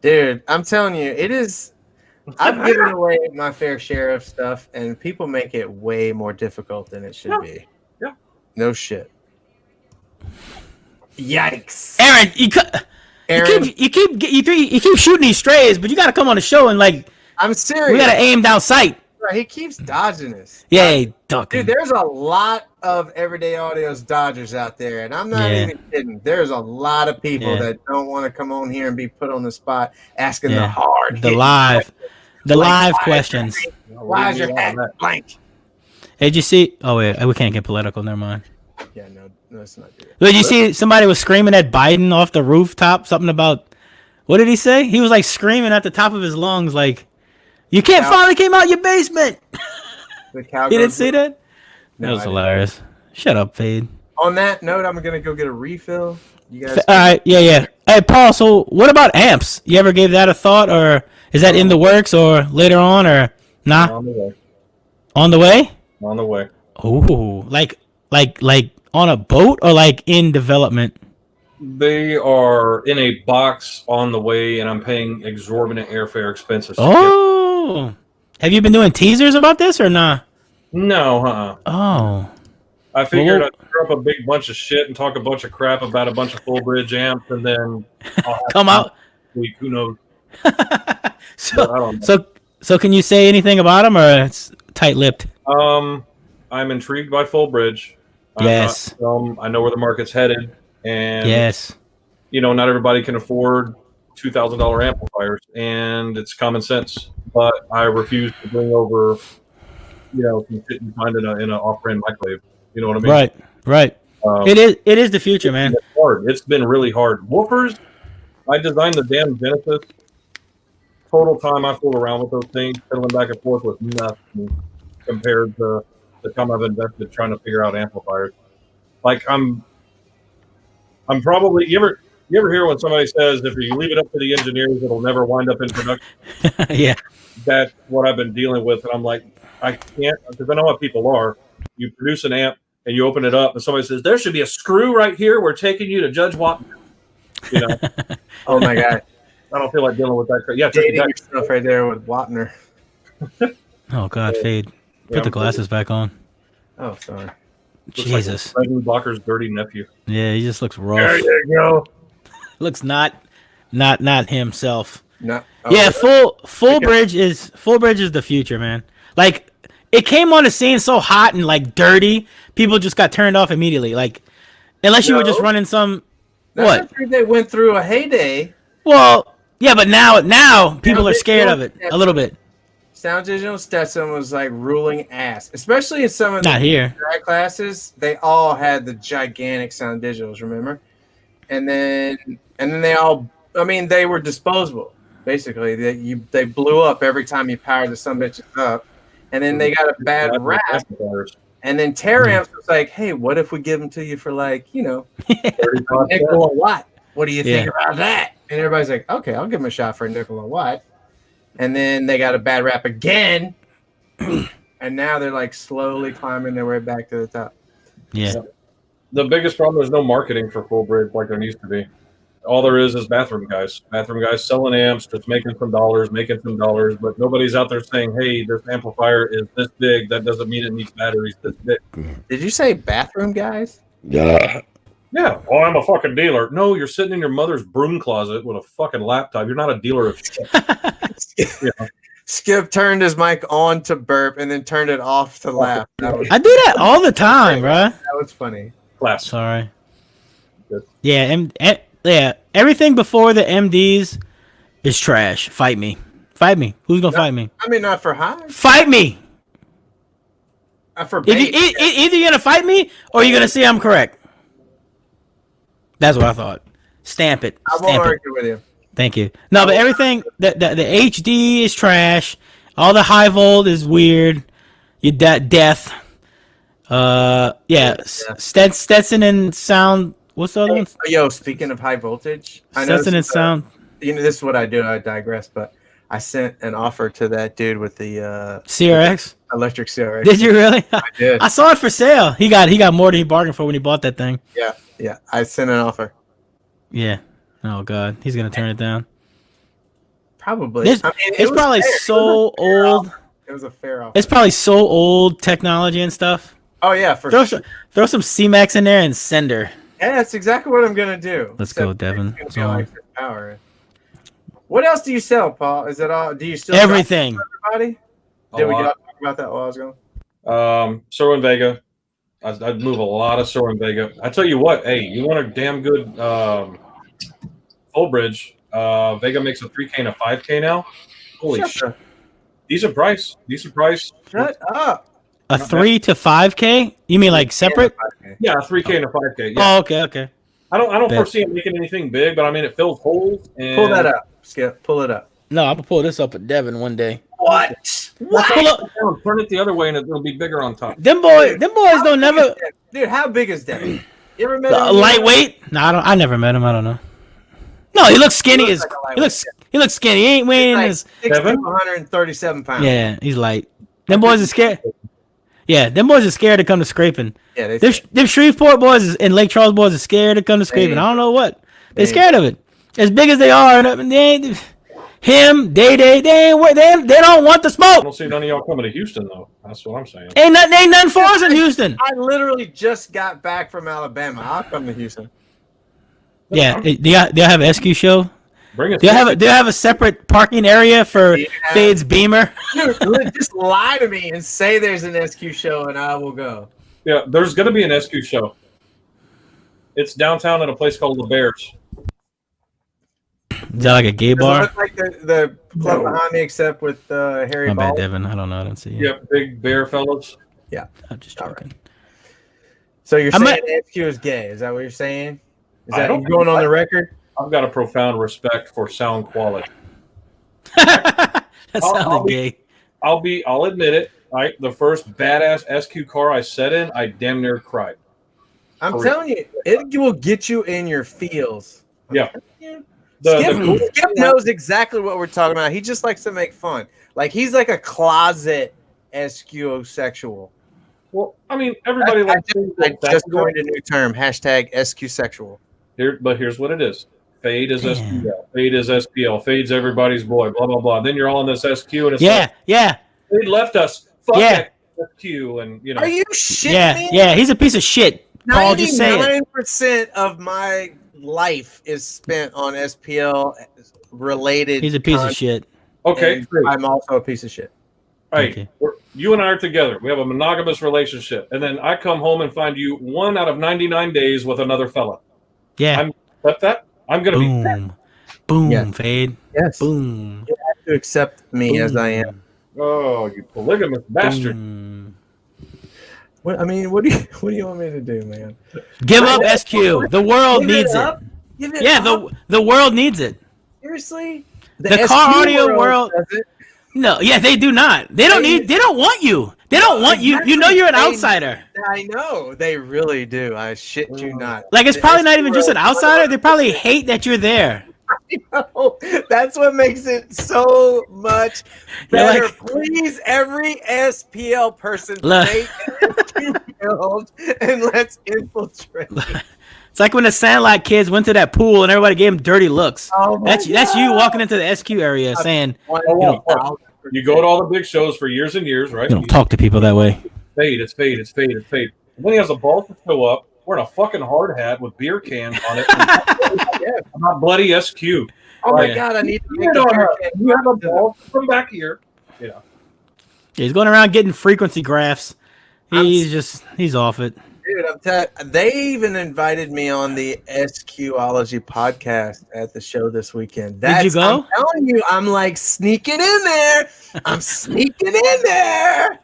Dude, I'm telling you, it is. I've given away my fair share of stuff, and people make it way more difficult than it should be. Yeah. No shit. Yikes. Aaron, Aaron, you keep shooting these strays, but you got to come on the show and like I'm serious. we got to aim down sight. Bro, he keeps dodging us. Yeah, he ducking. Dude, there's a lot of Everyday Audio's dodgers out there, and I'm not even kidding. There's a lot of people that don't want to come on here and be put on the spot asking the hard, live questions. Why is your hat blank? Hey, did you see? Oh wait, we can't get political. Never mind. Yeah, no, let's not do it. Did you see somebody was screaming at Biden off the rooftop? Something about what did he say? He was like screaming at the top of his lungs, like, "You can't finally came out your basement." The cowgirl. You didn't see that? No, That was hilarious. Shut up, Fade. On that note, I'm gonna go get a refill. You guys. All right, yeah. Hey, Paul. So, what about amps? You ever gave that a thought, or is that in the works, or later on, or nah? On the way. On the way? On the way. Ooh, like on a boat, or like in development? They are in a box on the way, and I'm paying exorbitant airfare expenses. Oh, have you been doing teasers about this or nah? No, Oh, I figured I'd throw up a big bunch of shit and talk a bunch of crap about a bunch of full bridge amps, and then I'll have come out. week. Who knows? I don't know. So can you say anything about them, or it's tight-lipped? I'm intrigued by full bridge. Yes. I know where the market's headed, and Yes. Not everybody can afford $2,000 amplifiers, and it's common sense. But I refuse to bring over, some shit you find in an off-brand microwave. You know what I mean? Right. It is the future, man. It's hard. It's been really hard. Woofers. I designed the damn Genesis. Total time I fooled around with those things, fiddling back and forth with nothing compared to the time I've invested trying to figure out amplifiers. Like I'm probably you ever hear when somebody says if you leave it up to the engineers it'll never wind up in production? Yeah. That's what I've been dealing with, and I'm like, I can't, because I know how people are. You produce an amp and you open it up and somebody says there should be a screw right here, we're taking you to Judge Watton. Oh my god. I don't feel like dealing with that. Yeah, Dating yourself right there with Watner. Oh God, Fade. Put the glasses back on. Oh, sorry. Jesus. Like Blocker's dirty nephew. Yeah, he just looks rough. There you go. Looks not himself. No. Oh, Yeah, full bridge is the future, man. Like it came on the scene so hot and like dirty, people just got turned off immediately. Like unless you were just running some That's after they went through a heyday. Well, yeah, but now people are scared of it a little bit. Sound Digital Stetson was like ruling ass, especially in some of the Not here. drag classes. They all had the gigantic Sound Digitals, remember? And then they all, they were disposable. Basically, they blew up every time you powered the sumbitches up, and then they got a bad rap. And then Terramps was like, "Hey, what if we give them to you for like, $30 nickel a watt? What do you think about that?" And everybody's like, "Okay, I'll give them a shot for a nickel a watt." And then they got a bad rap again, and now they're like slowly climbing their way back to the top. Yeah. So, the biggest problem is no marketing for full bridge like there used to be. All there is bathroom guys selling amps, just making some dollars, but nobody's out there saying, "Hey, this amplifier is this big. That doesn't mean it needs batteries this big." Did you say bathroom guys? Yeah. Yeah. Oh, I'm a fucking dealer. No, you're sitting in your mother's broom closet with a fucking laptop. You're not a dealer of shit. Skip turned his mic on to burp and then turned it off to laugh. I do that all the time, bro. That was funny. Class. Sorry. Good. Yeah, everything before the MDs is trash. Fight me. Who's gonna fight me? Not for high. Fight me. For bait. Either you're gonna fight me or you're gonna say I'm correct. That's what I thought. Stamp it. I won't argue with you. Thank you. No, but everything the HD is trash. All the high volt is weird. You death. Stetson and sound. What's the other one? Yo, speaking of high voltage, Stetson and sound. This is what I do. I digress, but I sent an offer to that dude with the CRX. electric CRX. Did you really? I did. I saw it for sale. He got more than he bargained for when he bought that thing. Yeah. I sent an offer. Yeah. Oh God, he's gonna turn it down. Probably. It's probably fair. so old. It was a fair offer. It's probably so old technology and stuff. Oh yeah, for sure. Throw some C-Max in there and send her. Yeah, that's exactly what I'm gonna do. Let's go, Devin. It's gonna be like this power. What else do you sell, Paul? Is it all? Do you still Everything? Everybody? Did we talk about that while I was gone? Sirwin Vega. I'd move a lot of Sirwin Vega. I tell you what, hey, you want a damn good full bridge? Vega makes a 3K and a 5K now. Holy shit! Decent price. Shut up. A 3 to 5K? You mean like separate? Yeah, a 3K and a 5K. Yeah. Oh, okay. I don't foresee him making anything big, but I mean it fills holes. And Pull that up, Skip. Pull it up. No, I'm gonna pull this up at Devin one day. What? Pull up. Turn it the other way and it'll be bigger on top. Them boys don't never. Dude, how big is Devin? You ever met him? Lightweight? No, I never met him. I don't know. No, he looks skinny. He looks skinny. He ain't weighing his 137 pounds. Yeah, he's light. Them boys are scared. Yeah, them boys are scared to come to scraping. Yeah, them Shreveport boys and Lake Charles boys are scared to come to scraping. I don't know what. They're scared of it. As big as they are, and they ain't they don't want the smoke. I don't see none of y'all coming to Houston though. That's what I'm saying. Ain't nothing for us in Houston. I literally just got back from Alabama. I'll come to Houston. Yeah, do y'all have an SQ show? Bring it. Do you have a separate parking area for Fade's Beamer? Dude, just lie to me and say there's an SQ show and I will go. Yeah, there's going to be an SQ show. It's downtown at a place called The Bears. Is that like a gay bar? Does it look like the club behind me except with Harry My Ball? bad, Devin. I don't know. I don't see it. Yep, big bear fellas. Yeah. I'm just joking. So you're saying SQ is gay? Is that what you're saying? Is that going on the record? I've got a profound respect for sound quality. That sounded gay. I'll admit it. Right, the first badass SQ car I sat in, I damn near cried. I'm telling you, it will get you in your feels. Yeah. Skip knows exactly what we're talking about. He just likes to make fun. Like he's like a closet SQ-sexual. Well, I mean, everybody likes I just coined a new term, #SQ-sexual. But here's what it is. Fade is SPL. Fade is SPL. Fade's everybody's boy. Blah blah blah. Then you're all in this SQ, and it's Fade left us. Fuck SQ, and you know. Are you shitting me? Yeah. He's a piece of shit. Paul, just say it. 99% of my life is spent on SPL related. He's a piece of shit. Okay, I'm also a piece of shit. Right. Okay. You and I are together. We have a monogamous relationship, and then I come home and find you 1 out of 99 days with another fella. Yeah. I'm gonna be boom, Fade. Yes. Boom. You have to accept me as I am. Oh, you polygamous bastard! What do you want me to do, man? Give up SQ. The world needs it. The world needs it. Seriously? The car audio world. No, they do not. They don't want you. They don't want you. You know you're an outsider. I know. They really do. I shit you not. Like it's probably not even just an outsider. They probably hate that you're there. I know. That's what makes it so much better. Please, every SPL person, take build and let's infiltrate. It's like when the Sandlot kids went to that pool and everybody gave them dirty looks. Oh that's you walking into the SQ area saying, you go to all the big shows for years and years, right? You don't talk to people that way. It's fade. And then he has a ball to show up, wearing a fucking hard hat with beer cans on it. I'm not bloody SQ. Oh my God, I need to make you have a ball from back here. Yeah. He's going around getting frequency graphs. He's off it. Dude, I'm telling you, they even invited me on the SQology podcast at the show this weekend. Did you go? I'm telling you, I'm like sneaking in there. I'm sneaking in there.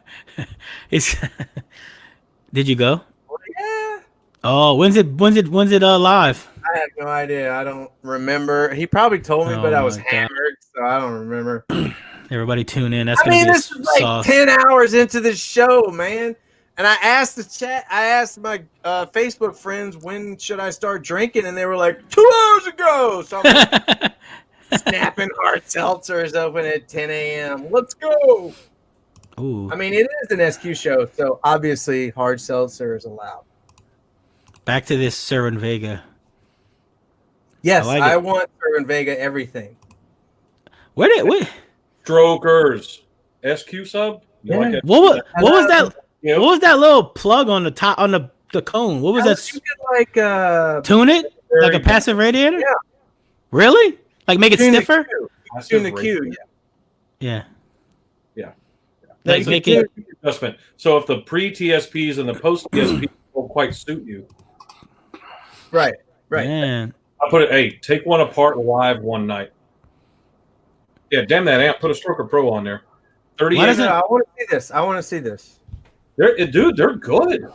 Did you go? Well, yeah. Oh, when's it live? I have no idea. I don't remember. He probably told me, but I was hammered, so I don't remember. Everybody tune in. This was like 10 hours into the show, man. And I asked the chat, I asked my Facebook friends, when should I start drinking? And they were like, 2 hours ago. So I'm like, snapping hearts seltzer is open at 10 a.m. Let's go. Ooh. I mean, it is an SQ show, so obviously hard seltzer is allowed. Back to this Cervin Vega. Yes, I like I it. want Cervin Vega everything. Where? Strokers. SQ sub? You like it? What was that? Yep. What was that little plug on the top on the cone? What was that? You could like Tune it like a passive radiator? Yeah. Really? Like make it stiffer? Tune the Q. Yeah. Like, Like make it. Adjustment. So if the pre-TSPs and the post-TSPs don't quite suit you, Right. Man. I put it. Hey, take one apart live one night. Yeah, damn that amp. Put a Stroker Pro on there. 30. Why doesn't- I want to see this. Dude, they're good.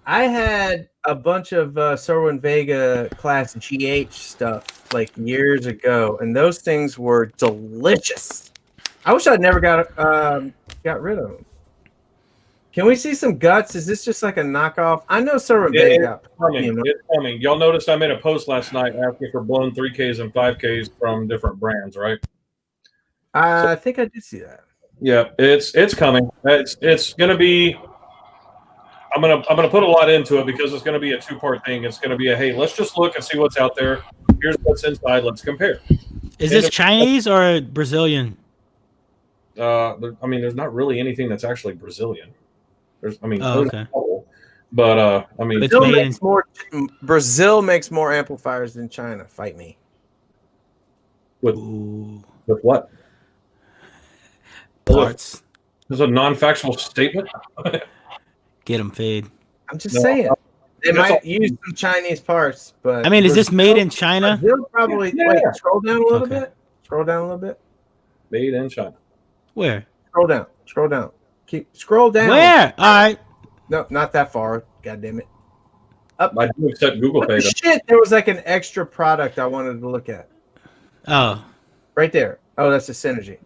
I had a bunch of Cervin Vega Class GH stuff like years ago, and those things were delicious. I wish I'd never got rid of them. Can we see some guts? Is this just like a knockoff? I know Cervin Vega. It's coming. Y'all noticed I made a post last night asking for blown 3Ks and 5Ks from different brands, right? I think I did see that. Yeah, it's coming. It's gonna be. I'm gonna put a lot into it because it's gonna be a 2-part thing. It's gonna be hey, let's just look and see what's out there. Here's what's inside. Let's compare. Is this Chinese or Brazilian? There's not really anything that's actually Brazilian. Okay. But It's Brazil makes more amplifiers than China. Fight me. with what? Parts. This is a non-factual statement. Get them, Fade. I'm just saying. They might use some Chinese parts, but I mean, is this made in China? Brazil probably. Yeah. Wait, scroll down a little Okay. bit. Scroll down a little bit. Made in China. Where? Scroll down. Scroll down. Scroll down. Where? All right. No, not that far. God damn it. I do accept Google Pay. though. Shit, there was like an extra product I wanted to look at. Oh. Right there. Oh, that's the Synergy.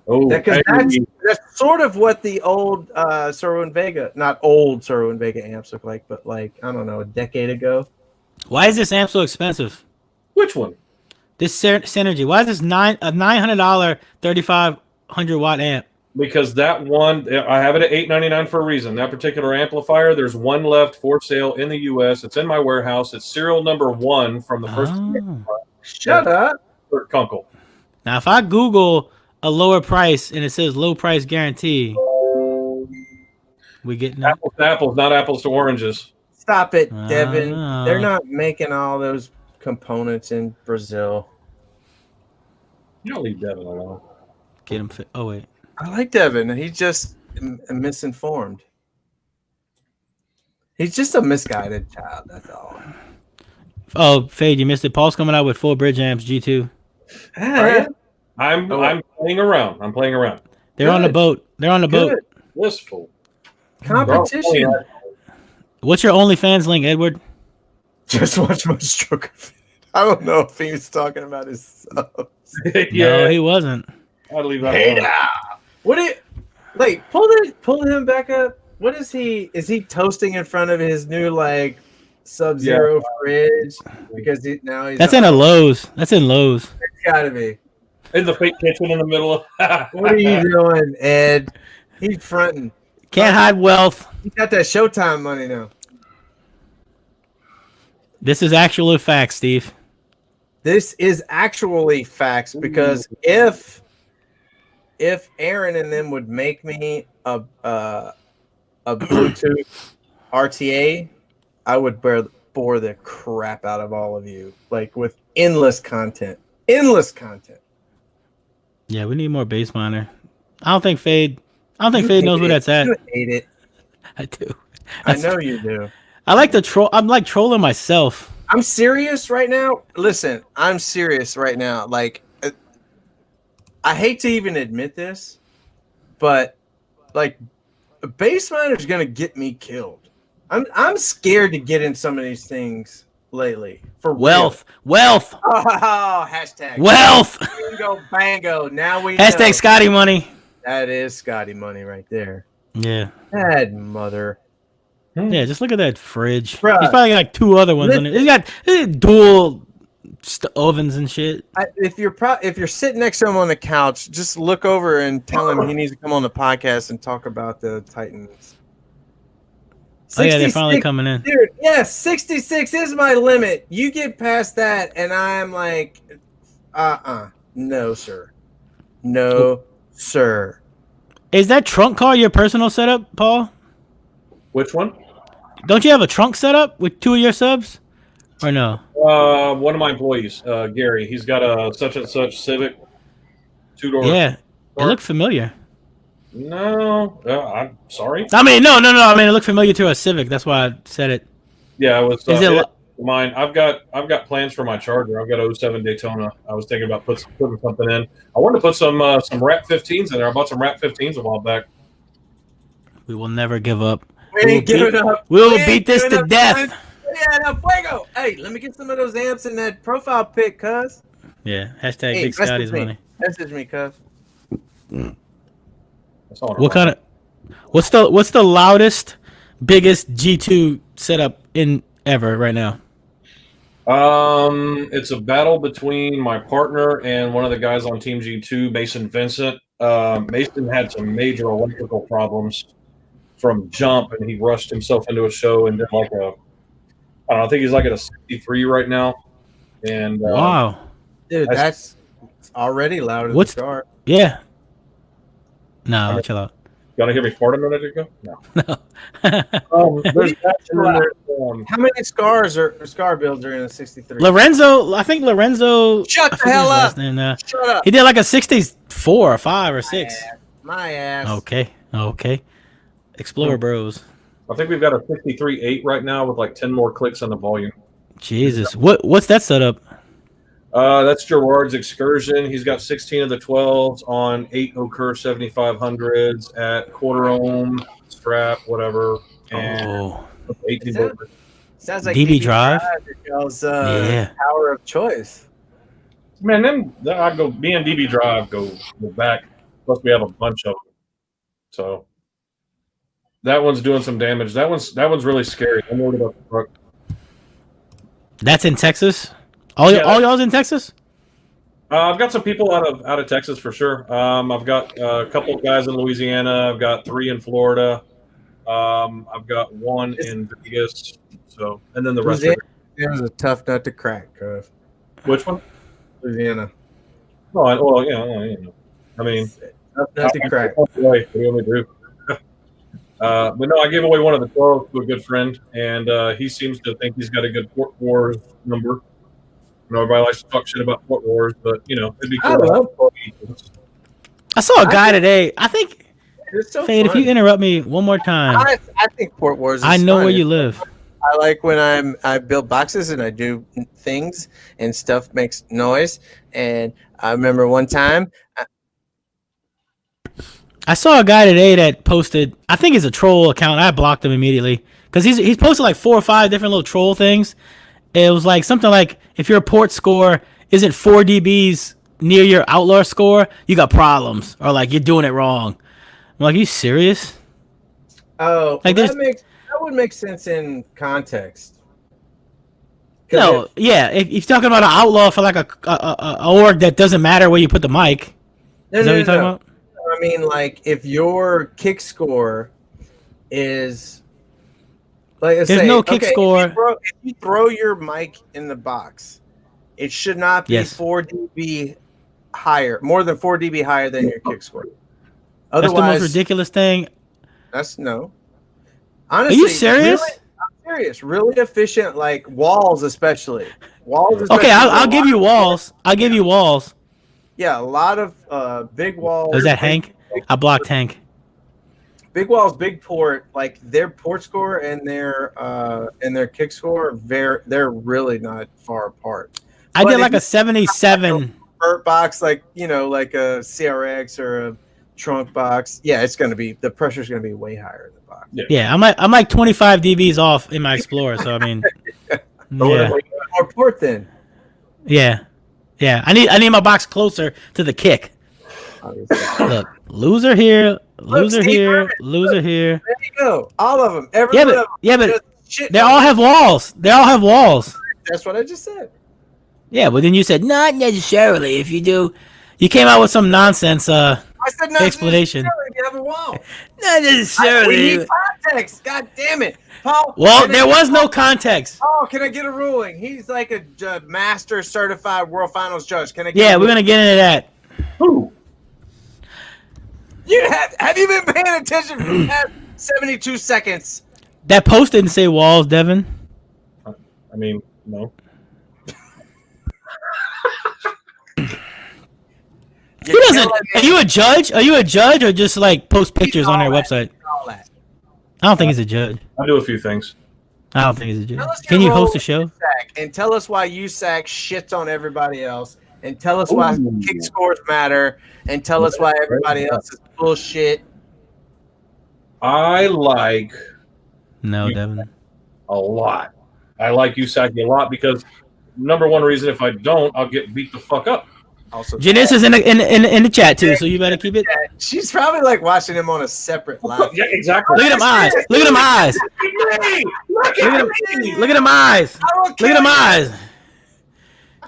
Oh, Because hey. that's sort of what the old Cervin Vega, not old Cervin Vega amps look like, but like, I don't know, a decade ago. Why is this amp so expensive? Which one? This Synergy. Why is this $900 3500 watt amp? Because that one, I have it at $899 for a reason. That particular amplifier, there's one left for sale in the U.S. It's in my warehouse. It's serial number 1 from the first. Oh. Shut up. Kunkel. Now, if I Google a lower price and it says low price guarantee, we getting that? Apples to apples, not apples to oranges. Stop it, Devin. Ah. They're not making all those components in Brazil. You don't leave Devin alone. Get him. Oh wait. I like Devin. He's just misinformed. He's just a misguided child. That's all. Oh, Fade, you missed it. Paul's coming out with full bridge amps G2. I'm playing around. I'm playing around. They're on the boat. They're on the boat. Blissful. Competition. What's your OnlyFans link, Edward? Just watch my stroke. I don't know if he was talking about his subs. No, he wasn't. I'd leave that Hey alone. now. Pull him back up. What is he? Is he toasting in front of his new like Sub-Zero fridge? Because he's That's in a Lowe's. That's in Lowe's. It's gotta be. In the fake kitchen in the middle of. What are you doing, Ed? He's fronting. Can't hide wealth. He got that Showtime money now. This is actual facts, Steve. This is actually facts because if Aaron and them would make me a Bluetooth RTA, I would bore the crap out of all of you, like with endless content. Yeah, we need more bass monitor. I don't think Fade knows where that's at. You hate it. I do. I know you do. I like to troll. I'm like trolling myself. I'm serious right now. Listen, I'm serious right now. Like, I hate to even admit this, but like, a bass miner is gonna get me killed. I'm scared to get in some of these things lately. For Wealth. real. Oh, hashtag Wealth. Bingo bango. Now we Hashtag know. Scotty money. That is Scotty money right there. Yeah. Bad mother. Yeah, just look at that fridge. Bruh. He's probably got like 2 other ones on it. He's got dual ovens and shit. If you're sitting next to him on the couch, just look over and tell him he needs to come on the podcast and talk about the Titans. Oh yeah, they're finally coming in. Dude, yes, 66 is my limit. You get past that, and I'm like, no, sir. No, sir. Is that trunk car your personal setup, Paul? Which one? Don't you have a trunk setup with 2 of your subs? Or no? One of my employees, Gary. He's got a such and such Civic 2-door. Yeah, it looked familiar. No, I'm sorry. I mean, no. I mean, it looked familiar to a Civic. That's why I said it. Yeah, it was. Is it mine? I've got plans for my Charger. I've got a 07 Daytona. I was thinking about putting something in. I wanted to put some Wrap 15s in there. I bought some Wrap 15s a while back. We will never give up. We ain't giving up. We will beat this to death. Yeah, no fuego. Hey, let me get some of those amps in that profile pic, cuz. Yeah. Hashtag Big Scotty's money. Message me, cuz. What kind of? What's the loudest, biggest G2 setup in ever right now? It's a battle between my partner and one of the guys on Team G2, Mason Vincent. Mason had some major electrical problems from jump, and he rushed himself into a show and did like I think he's like at a 63 right now. And wow, dude, that's already loud as a start. Yeah. No, chill out. You want to hear me fart a minute ago? No. There's how many scar builds are in a 63? Lorenzo, I think Lorenzo. Shut the hell up! Shut up. He did like a 64 or 5 or 6. My ass. Okay. Explorer Bros. I think we've got a 53.8 right now with like 10 more clicks on the volume. Jesus, what's that setup? That's Gerard's Excursion. He's got 16 of the 12s on 8 Okur 7500s at quarter ohm strap, whatever. And 18 sounds like DB Drive. Yeah, power of choice. Man, then I go. Me and DB Drive go back. Plus, we have a bunch of them. So that one's doing some damage. That one's really scary. I'm worried about the truck. That's in Texas. All y'all's in Texas? I've got some people out of Texas for sure. I've got a couple of guys in Louisiana. I've got 3 in Florida. I've got 1 in Vegas. So, and then the rest of it. It was a tough nut to crack, cuz. Which one? Louisiana. Well, yeah. I mean, tough nut to crack. We only do. But no, I gave away one of the 12 to a good friend, and he seems to think he's got a good Fort Wars number. Everybody likes to talk shit about Fort Wars, but it'd be cool. I saw a guy today. I think, so Fade, if you interrupt me one more time, I think Fort Wars. I know where you live. I like when I build boxes and I do things and stuff makes noise. And I remember one time. I saw a guy today that posted. I think it's a troll account. I blocked him immediately because he's posted like 4 or 5 different little troll things. It was like something like, if your port score isn't 4 dBs near your Outlaw score, you got problems, or like you're doing it wrong. I'm like, are you serious? Oh, like that would make sense in context. No, if you're talking about an Outlaw for like a org that doesn't matter where you put the mic. Is that what you're talking about? I mean, like if your kick score is. Like there's no kick score. If you throw your mic in the box, it should not be 4 dB higher, more than 4 dB higher than your kick score. Otherwise, that's the most ridiculous thing. No. Honestly, are you serious? Really, I'm serious. Really efficient, like walls, especially. Okay, I'll give you walls. I'll give you walls. Yeah, a lot of big walls. Is that Hank? I blocked Hank. Big Wall's big port, like their port score and their kick score, they're really not far apart. I did like a 77 vert box, like like a CRX or a trunk box. Yeah, the pressure's gonna be way higher in the box. Yeah, I'm like 25 dBs off in my Explorer, so I mean, more port then. Yeah. I need my box closer to the kick. Look, loser here. Loser here. There you go. All of them. Every but they all have walls. That's what I just said. Yeah, but then you said not necessarily. If you do, you came out with some nonsense. I said not Explanation. necessarily, the other wall. Not We necessarily. need context. God damn it, Paul. Well, can I there get- was no context. Oh, can I get a ruling? He's like a master certified World Finals judge. Can I get Yeah, a we're gonna get into that. Who? You have you been paying attention for the past 72 seconds? That post didn't say walls, Devin. I mean, no. Who doesn't? Are you a judge? Are you a judge or just like post pictures on their website? All that. I don't think he's a judge. I do a few things. I don't think he's a judge. Tell us Can your you host role a show? in USAC, and tell us why USAC shits on everybody else, and tell us why Ooh. kick scores matter, and tell us why everybody else is bullshit. I like No, Devin. a lot. I like USACi a lot because number one reason, if I don't, I'll get beat the fuck up. Also, Janice is in the chat too, so you better keep it. she's probably like watching him on a separate live. Yeah, exactly. Look at them eyes. Look at them eyes. Look Look at them eyes. Look at them eyes.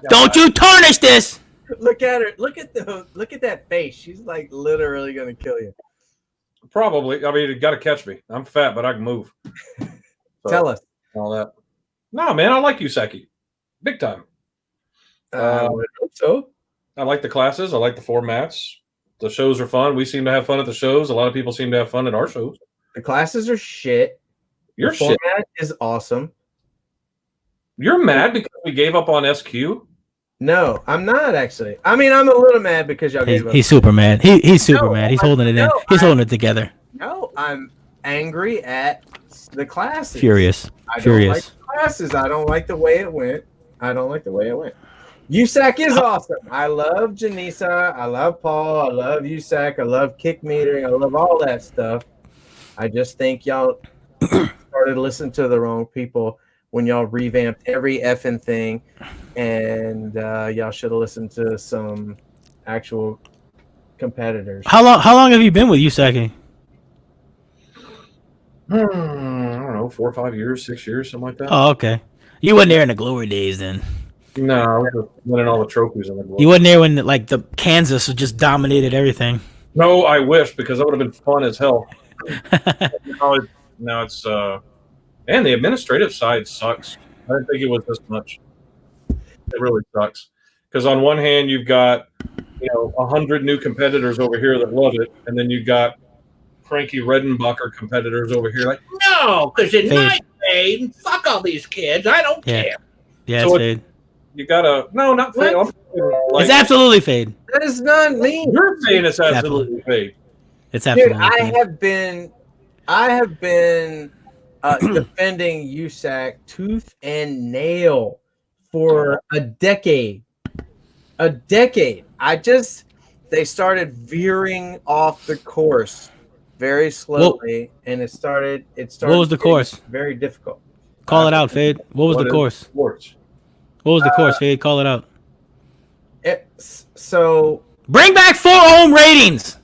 Don't you tarnish this. Look at her. Look at that face. She's like literally gonna kill you. Probably. I mean, you got to catch me. I'm fat, but I can move. So, Tell us. all that. No, man, I like USACi. Big time. I hope so. I like the classes. I like the formats. The shows are fun. We seem to have fun at the shows. A lot of people seem to have fun at our shows. The classes are shit. You're the shit. format is awesome. You're mad because we gave up on SQ? No, I'm not actually. I mean, I'm a little mad because y'all gave up. He's super mad. He's super No, mad. He's holding it in. no, He's holding it together. No, I'm angry at the classes. Furious. I don't like Furious. the classes. I don't like the way it went. USAC is awesome. I love Janisa. I love Paul. I love USAC. I love kick metering. I love all that stuff. I just think y'all started listening to the wrong people when y'all revamped every effing thing, and y'all should have listened to some actual competitors. How long have you been with USACi? I don't know, 4 or 5 years, 6 years, something like that. Oh, okay. You wasn't there in the glory days then. No, I was just winning all the trophies in the glory. You wasn't there when like the Kansas just dominated everything. No, I wish, because that would have been fun as hell. Now it's and the administrative side sucks. I didn't think it was this much. It really sucks. Because on one hand, you've got 100 new competitors over here that love it, and then you've got cranky Redenbacher competitors over here like, no, because in my day, fuck all these kids. I don't care. Yeah, So it's fade. You gotta not fade. It's absolutely fade. That is not me. You're saying it's absolutely fade. It's Dude, absolutely I fade. have been defending USAC tooth and nail for a decade. They started veering off the course very slowly, and it started. What was the getting course? Very difficult. Call it out, Fade. What was the course? Sports. What was the course, Fade? Call it out. So, Bring back 4-ohm ratings.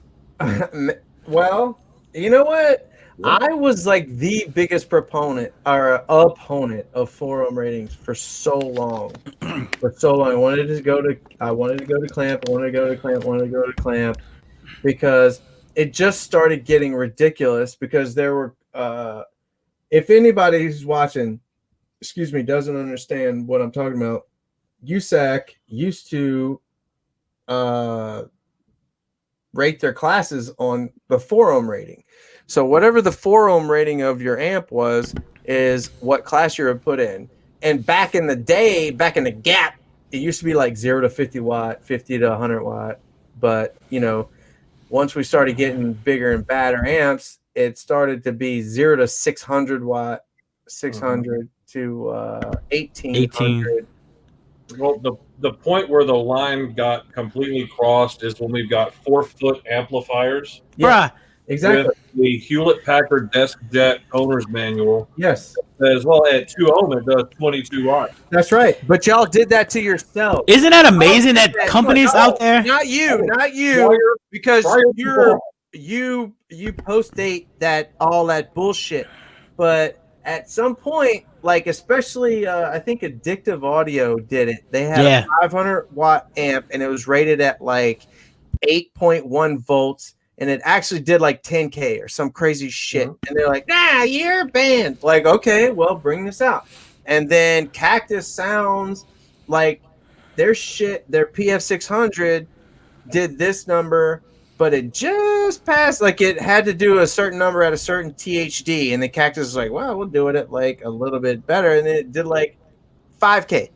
well, you know what? I was like the biggest proponent or opponent of 4-ohm ratings for so long. I wanted to go to clamp because it just started getting ridiculous because there were if anybody who's watching, doesn't understand what I'm talking about, USAC used to rate their classes on the 4-ohm rating. So whatever the 4-ohm rating of your amp was is what class you were put in. And back in the day, back in the gap, it used to be like 0 to 50 watt, 50 to 100 watt. But, once we started getting bigger and badder amps, it started to be 0 to 600 watt, 600 to 1800. Well, the point where the line got completely crossed is when we've got 4-foot amplifiers. Bruh. Exactly. With the Hewlett-Packard Desk Jet owner's manual. Yes. As well, at 2 ohm, it does 22 watts. That's right. But y'all did that to yourself. Isn't that amazing that companies out there? Not you, because you post date that all that bullshit. But at some point, like especially I think Addictive Audio did it. They had Yeah. a 500-watt amp, and it was rated at like 8.1 volts, and it actually did like 10K or some crazy shit. And they're like, nah, you're banned. Like, okay, well, bring this out. And then Cactus Sounds, like their PF600 did this number, but it just passed. Like it had to do a certain number at a certain THD, and the Cactus was like, well, we'll do it at like a little bit better. And then it did like 5K.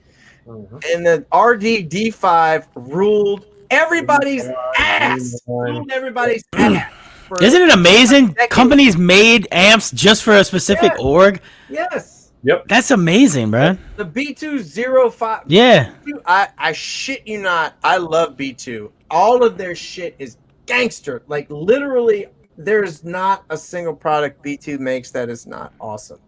And the RD-D5 ruled everybody's ass. Ruled everybody's ass. Isn't it amazing? Companies made amps just for a specific org. Yes. Yep. That's amazing, bro. The B205. Yeah. I shit you not. I love B2. All of their shit is gangster. Like literally, there's not a single product B2 makes that is not awesome.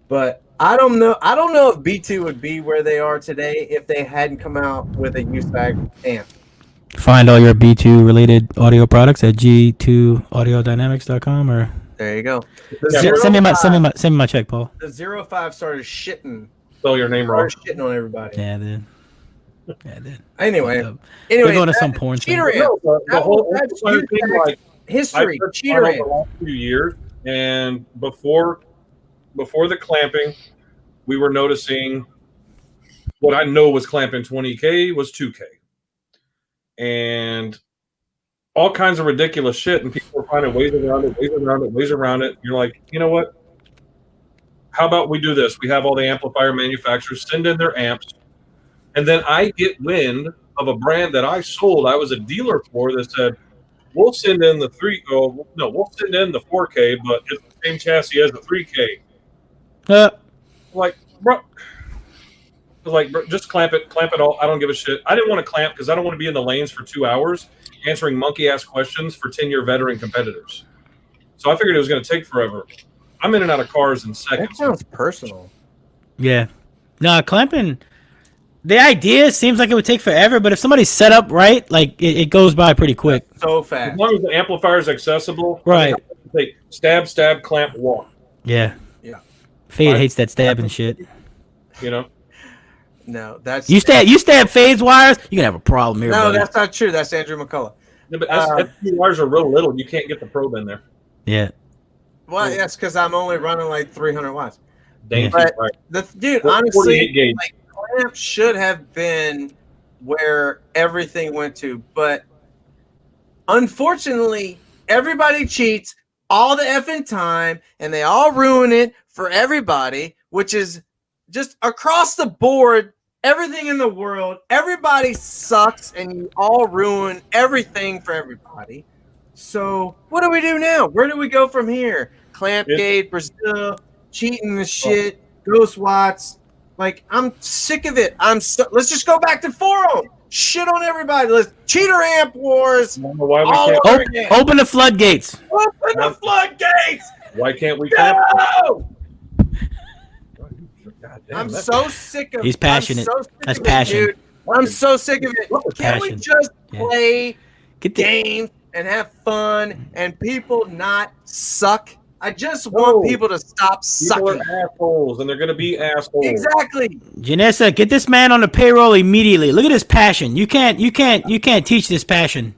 But I don't know. I don't know if B2 would be where they are today if they hadn't come out with a USACi amp. Find all your B2 related audio products at g2audiodynamics.com or There you go. send me my check, Paul. The 05 started shitting. Spell your name wrong. Started shitting on everybody. Yeah, dude. Yeah, dude. Anyway, They're going to some porn cheater thing. amp. The whole That's thing, like history. I've Cheater the amp. last few years, and before the clamping, we were noticing what I know was clamping 20K was 2K, and all kinds of ridiculous shit, and people were finding ways around it. You're like, you know what? How about we do this? We have all the amplifier manufacturers send in their amps, and then I get wind of a brand that I sold. I was a dealer for that said, we'll send in the we'll send in the 4K, but it's the same chassis as the 3K. Like, bro, just clamp it all. I don't give a shit. I didn't want to clamp because I don't want to be in the lanes for 2 hours answering monkey ass questions for 10-year veteran competitors. So I figured it was going to take forever. I'm in and out of cars in seconds. That sounds personal. Yeah. No, clamping. The idea seems like it would take forever, but if somebody's set up right, like it goes by pretty quick. So fast. As long as the amplifier is accessible, Right. Say stab, clamp, walk. Yeah. Yeah. Fade hates that stabbing shit. You know. No, that's You stab Fade's wires, you can have a problem here. no, buddy. that's not true. That's Andrew McCullough. Yeah, but SPD wires are real little. You can't get the probe in there. Yeah. Well, that's because I'm only running like 300 watts. Dainty, But right. dude, 48 honestly, gauge. like, clamp should have been where everything went to, but unfortunately, everybody cheats all the effing time, and they all ruin it for everybody, which is just across the board. Everything in the world, everybody sucks, and you all ruin everything for everybody. So what do we do now? Where do we go from here? Clampgate, Brazil, cheating the shit, Ghost Watts. Like, I'm sick of it. Let's just go back to forum. Shit on everybody. Let's cheater amp wars. I don't know why we all can't. over again. Open the floodgates. Open the floodgates. Why can't we clamp? No! Goddamn, I'm that's- so sick of it. He's passionate. I'm so sick That's of passion. it, dude. I'm so sick of it. Can't we Passion. just Yeah. play Get the games and have fun and people not suck? I just want No. people to stop People sucking. are assholes, and they're going to be assholes. Exactly. Janessa, get this man on the payroll immediately. Look at his passion. You can't teach this passion.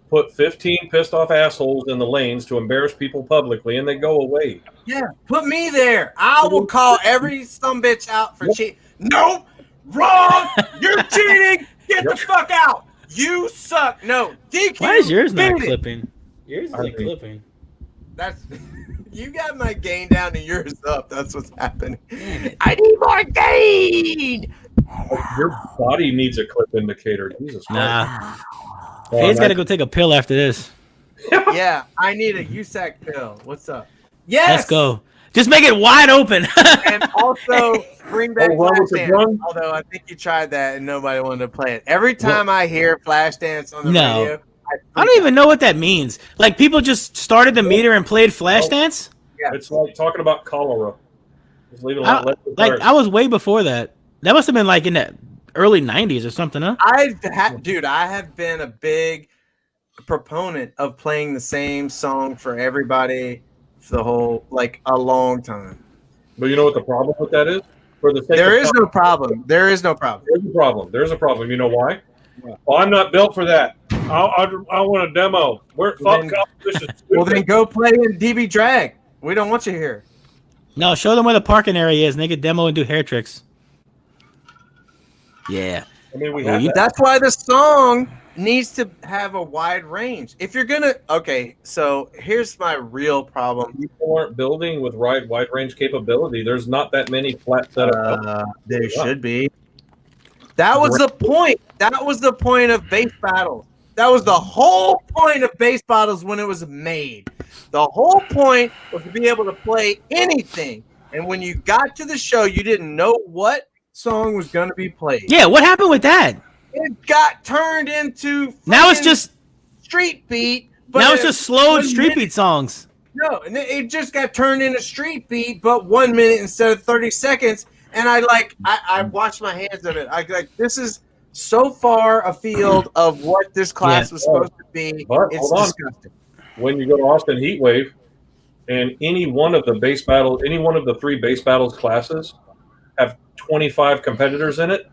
Put 15 pissed off assholes in the lanes to embarrass people publicly, and they go away. Yeah, put me there. I will call every sumbitch out for cheating. Nope, wrong. You're cheating. Get the fuck out. You suck. No, DQ. Why is yours not beat it. clipping? Yours isn't I mean- clipping. That's you got my gain down and yours up. That's what's happening. I need more gain. Your body needs a clip indicator. Jesus Christ. Nah. Fade's got to go take a pill after this. Yeah, I need a USAC pill. What's up? Yes. Let's go. Just make it wide open. And also bring back run with the Flashdance. drum? Although I think you tried that and nobody wanted to play it. Every time I hear Flashdance on the No. radio, I don't even know what that means. Like, people just started the meter and played Flashdance? It's like talking about cholera. Just leave it alone. I was way before that. That must have been like in the early 90s or something, huh? Dude, I have been a big proponent of playing the same song for everybody for the whole, like, a long time. But you know what the problem with that is? For the sake There of is no problem. There is no problem. There's a problem. There's a problem. You know why? Yeah. Well, I'm not built for that. I want a demo. We're Well, fuck then- competition. Well, then go play in DB Drag. We don't want you here. No, show them where the parking area is, and they can demo and do hair tricks. Yeah. I mean, we Well, have you- that. That's why the song needs to have a wide range. If you're gonna, okay, so here's my real problem. People aren't building with wide range capability. There's not that many flat setup. There should be. That was the point. That was the point of base battles. That was the whole point of base battles when it was made. The whole point was to be able to play anything. And when you got to the show, you didn't know what song was going to be played. Yeah, what happened with that? It got turned into Now it's freaking just street beat. But now it's just slowed 1 street minute- beat songs. No, and it just got turned into street beat, but 1 minute instead of 30 seconds. And I washed my hands of it. This is so far afield of what this class was supposed to be. But, It's hold on. disgusting. When you go to Austin Heatwave, and any one of the base battles, any one of the 3 base battles classes have 25 competitors in it,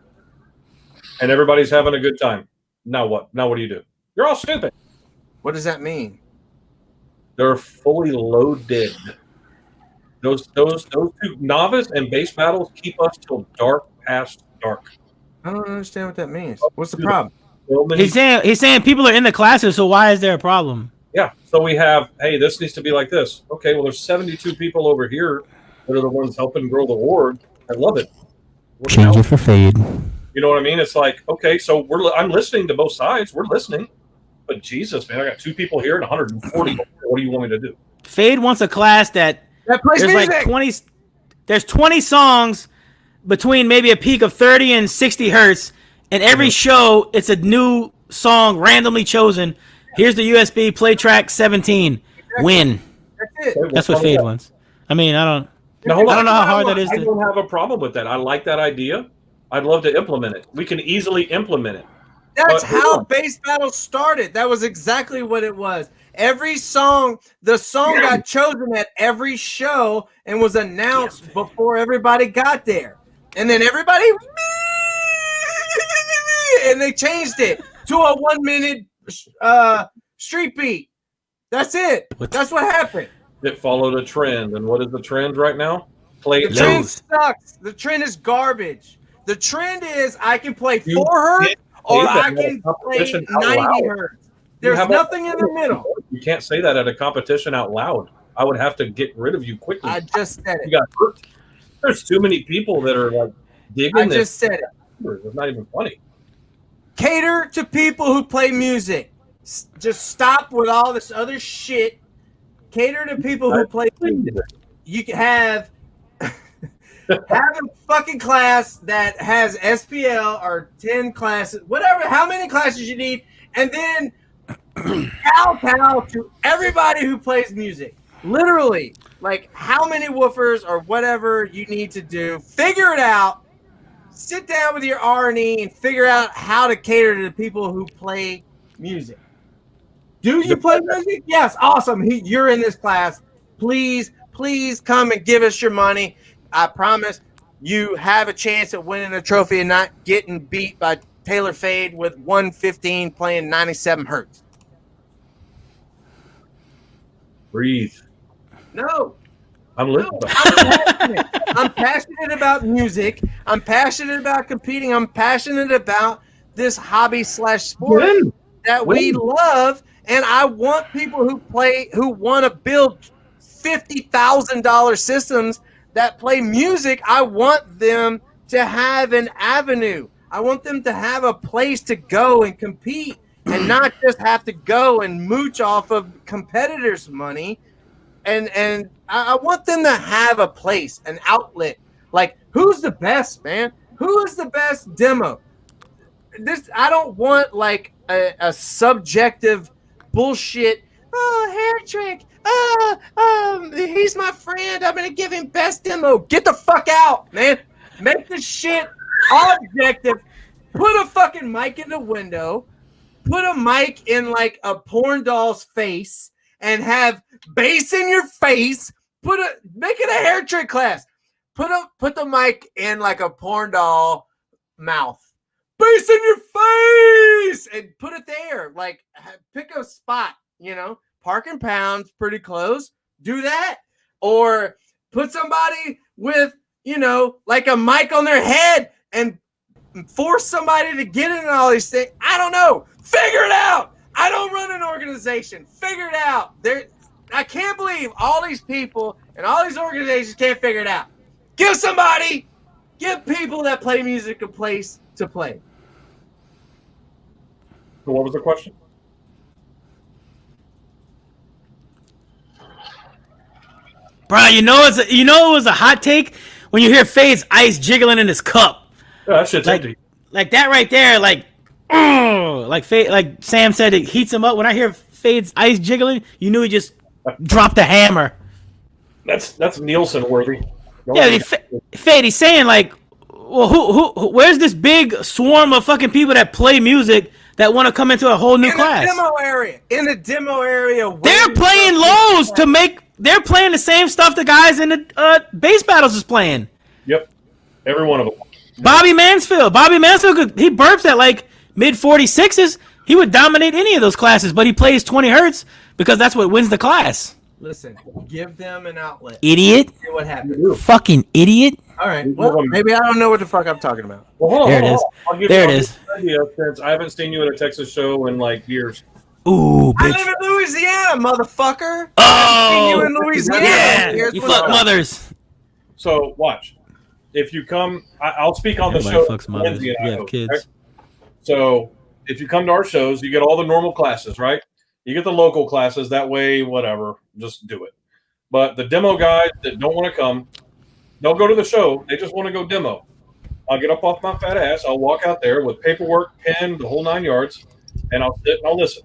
and everybody's having a good time. Now what? Now what do? You're all stupid. What does that mean? They're fully loaded. Those 2 novice and base battles keep us till dark past dark. I don't understand what that means. What's the problem? So many, He's saying people are in the classes, so why is there a problem? yeah. So we have, hey, this needs to be like this. Okay, well, there's 72 people over here that are the ones helping grow the org. I love it. What the hell? it for fade. You know what I mean? It's like, okay, so I'm listening to both sides. We're listening. But Jesus, man, I got 2 people here and 140. What do you want me to do? Fade wants a class that Plays there's music. like 20. There's 20 songs between maybe a peak of 30 and 60 hertz, and every show it's a new song randomly chosen. Here's the USB play track 17. Win. That's it. That's what Fade wants. I mean, I don't. Now, hold I on. don't know how hard that is I to. don't have a problem with that. I like that idea. I'd love to implement it. We can easily implement it. That's But- how base battle started. That was exactly what it was. Every song, the song got chosen at every show and was announced before everybody got there. And then everybody, and they changed it to a 1 minute street beat. That's it. That's what happened. It followed a trend. And what is the trend right now? Play The trend Lows. sucks. The trend is garbage. The trend is I can play You 4 hertz can't or say that I at a can play competition out 90 loud. hertz. There's have a- nothing in the middle. You can't say that at a competition out loud. I would have to get rid of you quickly. I just said You it. got hurt. There's too many people that are like digging I this. just said it. It's not even funny. Cater to people who play music. Just stop with all this other shit. Cater to people who play music. You can have a fucking class that has SPL or 10 classes, whatever, how many classes you need, and then kowtow to everybody who plays music. Literally, like how many woofers or whatever you need to do. Figure it out. Sit down with your R&E and figure out how to cater to the people who play music. Do you play music? Yes, awesome. You're in this class. Please come and give us your money. I promise you have a chance at winning a trophy and not getting beat by Taylor Fade with 115 playing 97 hertz. Breathe. No. I'm listening. I'm passionate about music. I'm passionate about competing. I'm passionate about this hobby / sport that we love. And I want people who want to build $50,000 systems that play music. I want them to have an avenue. I want them to have a place to go and compete and not just have to go and mooch off of competitors' money. And I want them to have a place, an outlet. Like, who's the best, man? Who is the best demo? I don't want like a subjective bullshit. Oh, hair trick. He's my friend. I'm gonna give him best demo. Get the fuck out, man. Make the shit objective. Put a fucking mic in the window. Put a mic in like a porn doll's face and have bass in your face. Make it a hair trick class. put the mic in like a porn doll mouth. Bass in your face and put it there. Like pick a spot, Park and Pound's pretty close. Do that. Or put somebody with, like a mic on their head and force somebody to get in all these things. I don't know. Figure it out. I don't run an organization. Figure it out. I can't believe all these people and all these organizations can't figure it out. Give people that play music a place to play. So what was the question? Bro, it was a hot take when you hear Fade's ice jiggling in his cup. Yeah, that shit's empty. Like that right there, like Fade, like Sam said, it heats him up. When I hear Fade's ice jiggling, you knew he just dropped a hammer. That's Nielsen worthy. Fade, he's saying like, well, who where's this big swarm of fucking people that play music that want to come into a whole new class? In the demo area. They're playing lows to make. They're playing the same stuff the guys in the bass battles is playing. Yep, every one of them. Bobby Mansfield, he burps at like mid 46s. He would dominate any of those classes, but he plays 20 hertz because that's what wins the class. Listen, give them an outlet. Idiot. See what happens. Fucking idiot. All right. Well, maybe I don't know what the fuck I'm talking about. Well, there it is. There it is. Since I haven't seen you at a Texas show in like years. Ooh, bitch. I live in Louisiana, motherfucker. Oh, you in Louisiana. Yeah, you fuck mothers. So watch. If you come, I'll speak on Everybody the show. Fucks mothers. You have kids. Right? So if you come to our shows, you get all the normal classes, right? You get the local classes. That way, whatever, just do it. But the demo guys that don't want to come, they'll go to the show. They just want to go demo. I'll get up off my fat ass. I'll walk out there with paperwork, pen, the whole 9 yards, and I'll sit and I'll listen.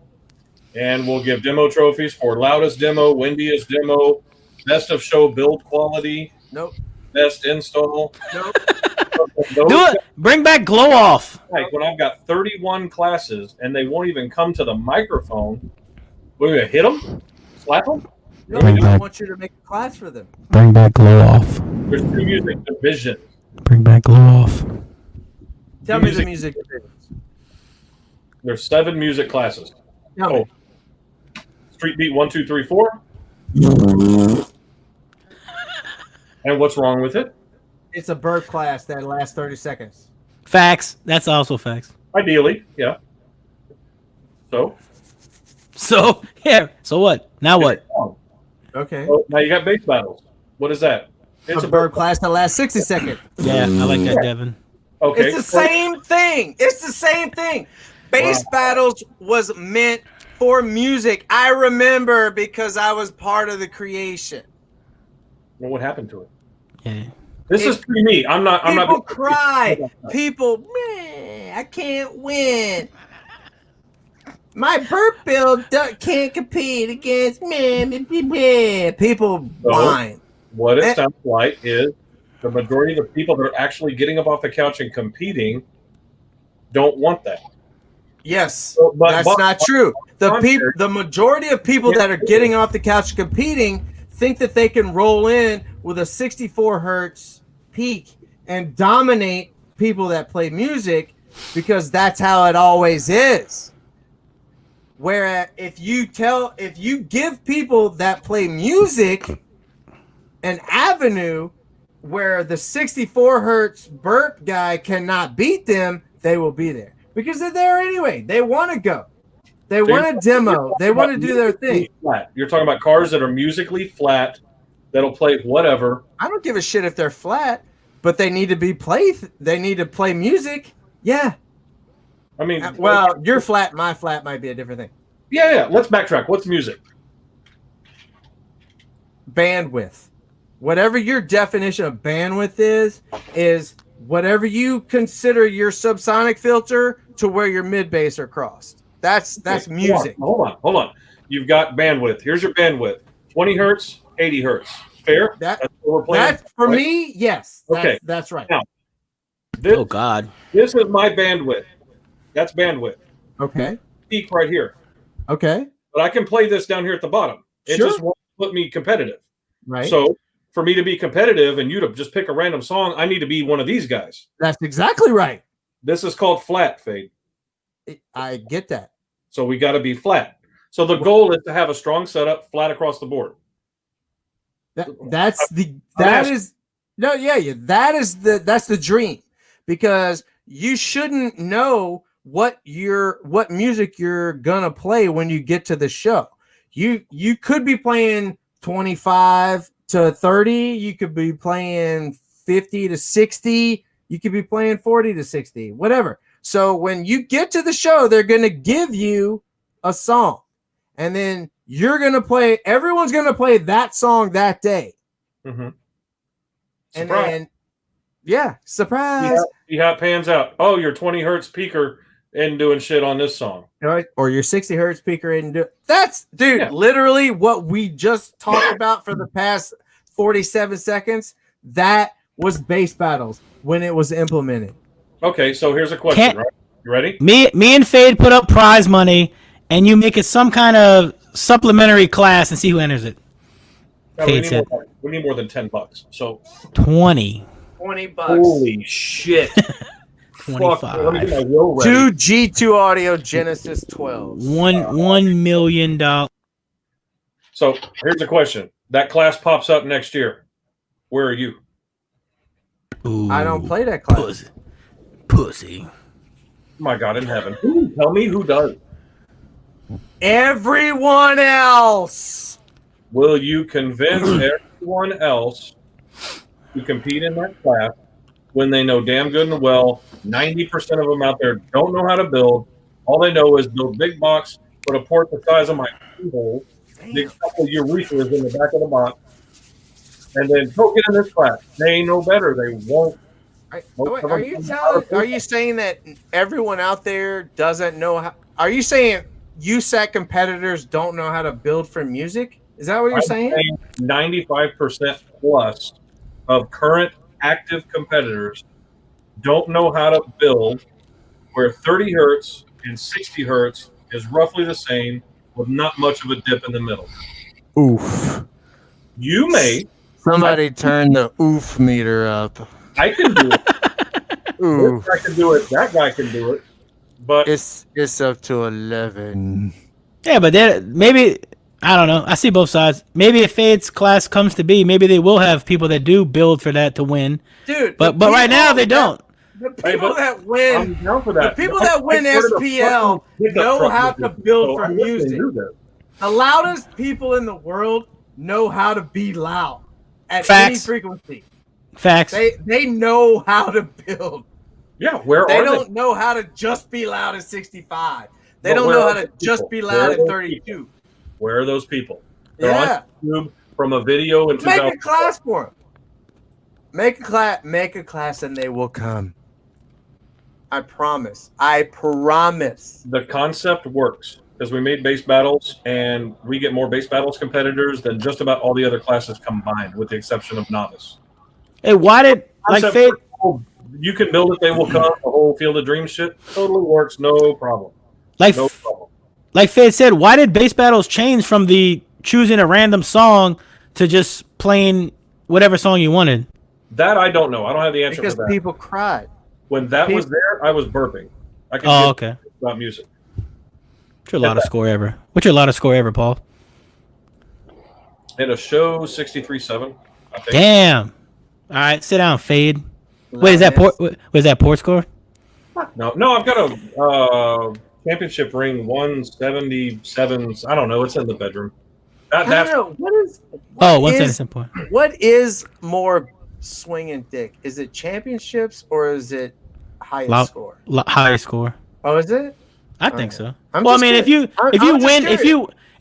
And we'll give demo trophies for loudest demo, windiest demo, best of show build quality. Nope. Best install. Nope. Do it. Bring back Glow Off. Like when I've got 31 classes and they won't even come to the microphone, we're going to hit them? Slap them? No, I don't want you to make a class for them. Bring back Glow Off. There's 2 music divisions. Bring back Glow Off. Tell me the music divisions. There's 7 music classes. Tell me. Street beat 1, 2, 3, 4. And what's wrong with it? It's a bird class that lasts 30 seconds. Facts. That's also facts. Ideally, yeah. So yeah. So what? Now what? Okay. So now you got bass battles. What is that? It's a bird class that lasts 60 seconds. Yeah, I like that, Devin. Okay. It's the same thing. Bass battles was meant for music. I remember because I was part of the creation. Well, what happened to it? Yeah. This is pretty neat. I'm not. People cry. People, man, I can't win. My burp build can't compete against me. People whine. What it sounds like is the majority of the people that are actually getting up off the couch and competing don't want that. Yes, But that's not true. The majority of people that are getting off the couch and competing think that they can roll in with a 64 hertz peak and dominate people that play music because that's how it always is. Whereas if you give people that play music an avenue where the 64 hertz burp guy cannot beat them, they will be there because they're there anyway. They want to go. They want to demo. They want to do their thing. Flat. You're talking about cars that are musically flat that'll play whatever. I don't give a shit if they're flat, but they need to be They need to play music. Yeah. I mean, well, your flat, my flat might be a different thing. Yeah. Let's backtrack. What's music? Bandwidth. Whatever your definition of bandwidth is whatever you consider your subsonic filter to where your mid bass are crossed. That's music. Hold on. You've got bandwidth. Here's your bandwidth: 20 hertz, 80 hertz. Fair? That's what we're playing. That's for me. Yes. Okay. That's right. Now, Oh God. This is my bandwidth. That's bandwidth. Okay. Peak right here. Okay. But I can play this down here at the bottom. It Sure. just won't put me competitive. Right. So for me to be competitive and you to just pick a random song, I need to be one of these guys. That's exactly right. This is called flat, Fade. I get that. So we got to be flat. So the goal is to have a strong setup flat across the board. That's the dream, because you shouldn't know what music you're gonna play when you get to the show. You could be playing 25 to 30, you could be playing 50 to 60, you could be playing 40 to 60, whatever. So when you get to the show, they're gonna give you a song, and then everyone's gonna play that song that day. Mm-hmm. And then surprise. See how it pans out. Oh, your 20 hertz peaker isn't doing shit on this song. Or your 60 hertz speaker isn't doing. That's, literally what we just talked about for the past 47 seconds. That was bass battles when it was implemented. Okay, so here's a question, right? You ready? Me and Fade put up prize money, and you make it some kind of supplementary class and see who enters it. No, we need more than $10. So $20. Holy shit. 25. Fuck, let me get my will ready. 2 G2 Audio Genesis 12. $1 million. So here's a question. That class pops up next year. Where are you? Ooh, I don't play that class. Pussy. My God in heaven. Tell me who does. Everyone else. Will you convince everyone else to compete in that class when they know damn good and well 90% of them out there don't know how to build? All they know is build big box, put a port the size of my keyhole, dig a couple of urethras in the back of the box, and then go get in this class. They know better. They won't. Are you saying that everyone out there doesn't know how? Are you saying USAC competitors don't know how to build for music? Is that what you're saying? 95% plus of current active competitors don't know how to build where 30 hertz and 60 hertz is roughly the same with not much of a dip in the middle. Oof. You may. Somebody turn the oof meter up. I can do it. Oof. This guy can do it. That guy can do it. But it's up to 11. Yeah, but maybe, I don't know. I see both sides. Maybe if Fade's class comes to be, maybe they will have people that do build for that to win. Dude, but right now they don't. The people that win, I'm down for that. the people that win SPL know how to build for music. The loudest people in the world know how to be loud at any frequency. Facts. They know how to build. Yeah, where they are don't know how to just be loud at 65. They don't know how to just be loud at 32. Where are those people? They're on YouTube from a video in 2000. Make a class for them. Make a class and they will come. I promise. The concept works because we made bass battles and we get more bass battles competitors than just about all the other classes combined, with the exception of novice. Hey, why did Fade? You can build it, they will come. The whole Field of Dreams shit totally works, no problem. Like Fade said, why did bass battles change from the choosing a random song to just playing whatever song you wanted? That I don't know. I don't have the answer because for that. People cried. When that was there, I was burping. I could okay. About music. What's your loudest score ever? What's your loudest score ever, Paul? At a show 63.7, I think. Damn. All right, sit down, Fade. Wait, is that port score? No, I've got a championship ring 177. I don't know. It's in the bedroom. I don't know. What is 177 point. What is more swinging dick? Is it championships or is it highest score? Highest score. Oh, is it? I think so. Well, I mean, if you win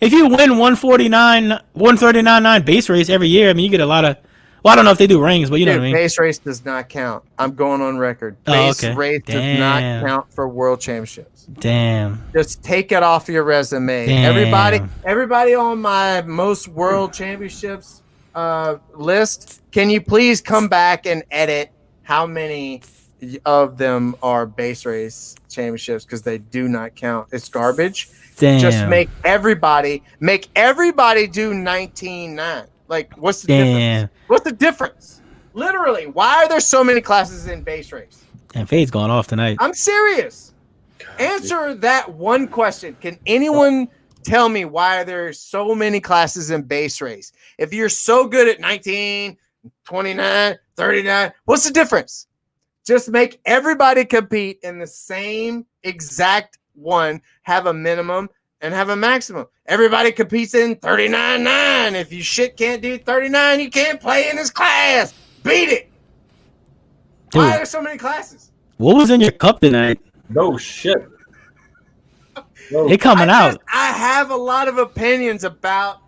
139.9 base race every year, I mean, you get a lot of. Well, I don't know if they do rings, but you know what I mean. Base race does not count. I'm going on record. Base race does not count for world championships. Damn. Just take it off your resume. Damn. Everybody on my most world championships list, can you please come back and edit how many of them are base race championships, because they do not count. It's garbage. Damn. Just make everybody do 19.9. Like, what's the Damn. difference? What's the difference? Literally, why are there so many classes in base race? And Fade's going off tonight. I'm serious. Answer that one question. Can anyone tell me why there's so many classes in base race? If you're so good at 19, 29, 39, what's the difference? Just make everybody compete in the same exact one, have a minimum and have a maximum. Everybody competes in 39.9. If you can't do 39, you can't play in this class. Beat it. Dude, Why are there so many classes? what was in your cup tonight? No shit. No. It coming out. I have a lot of opinions about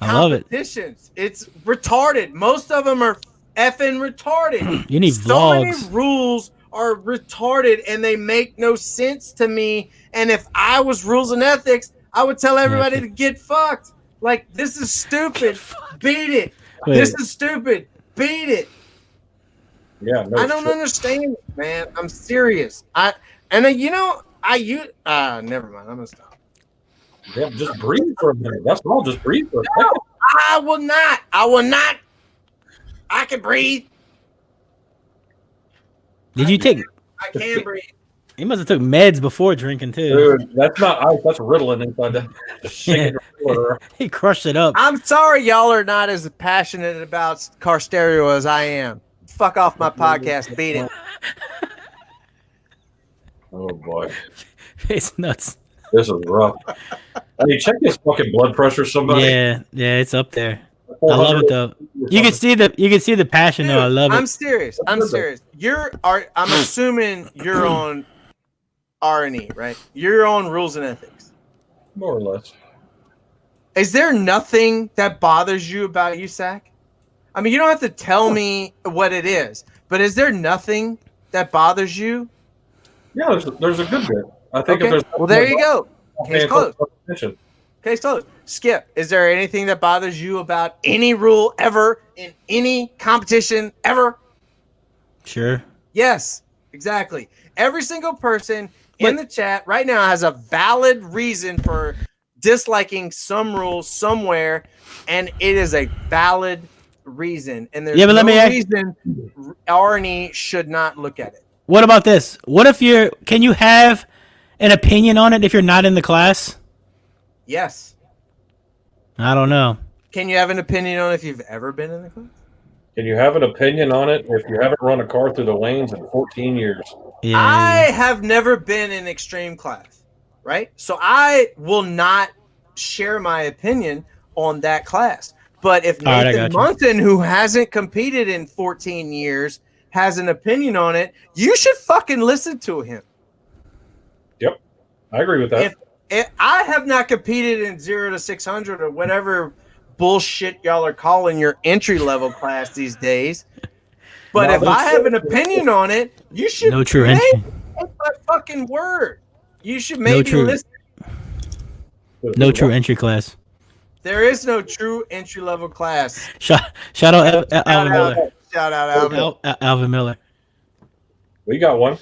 I love it. competitions. It's retarded. Most of them are effing retarded. You need so many vlogs. rules are retarded and they make no sense to me. And if I was rules and ethics, I would tell everybody to get fucked. Like, this is stupid. Beat it. Wait. This is stupid. Beat it. Yeah, no I don't shit. understand it, man. I'm serious. Never mind. I'm gonna stop. Yeah, just breathe for a minute. That's all. Just breathe for a second. I will not. I will not. I can breathe. Did you take? I can breathe. You must have took meds before drinking too. Dude, that's not ice. That's Ritalin inside that. Just shaking your water. He crushed it up. I'm sorry y'all are not as passionate about car stereo as I am. Fuck off my podcast. Beat it. Oh boy, It's nuts. this is rough. Hey, check his fucking blood pressure, somebody. Yeah, it's up there. I love it though. You can see the passion though. I love I'm it. serious. I'm serious. I'm assuming you're on R&E, right? You're on rules and ethics. More or less. Is there nothing that bothers you about USAC? I mean, you don't have to tell me what it is, but is there nothing that bothers you? Yeah, there's a good bit. I think Okay. if there's Well, there you go. Case closed. Attention. Case closed. Skip, is there anything that bothers you about any rule ever in any competition ever? Sure. Yes, exactly. Every single person in the chat right now has a valid reason for disliking some rule somewhere, and it is a valid reason. And there's Yeah, but let no me ask- reason R&E should not look at it. What about this? What if can you have an opinion on it if you're not in the class? Yes. I don't know. Can you have an opinion on if you've ever been in the class? Can you have an opinion on it if you haven't run a car through the lanes in 14 years? Yeah. I have never been in extreme class, right? So I will not share my opinion on that class. But if All right, I Nathan got you. Munson, who hasn't competed in 14 years, has an opinion on it, you should fucking listen to him. Yep, I agree with that. If I have not competed in 0 to 600 or whatever bullshit y'all are calling your entry level class these days, but No, if I have an opinion on it, you should No true maybe entry. take my fucking word. You should maybe true. listen. No true entry class. There is no true entry level class. Shout out Alvin Miller. Shout out Alvin. Alvin Miller. We got one.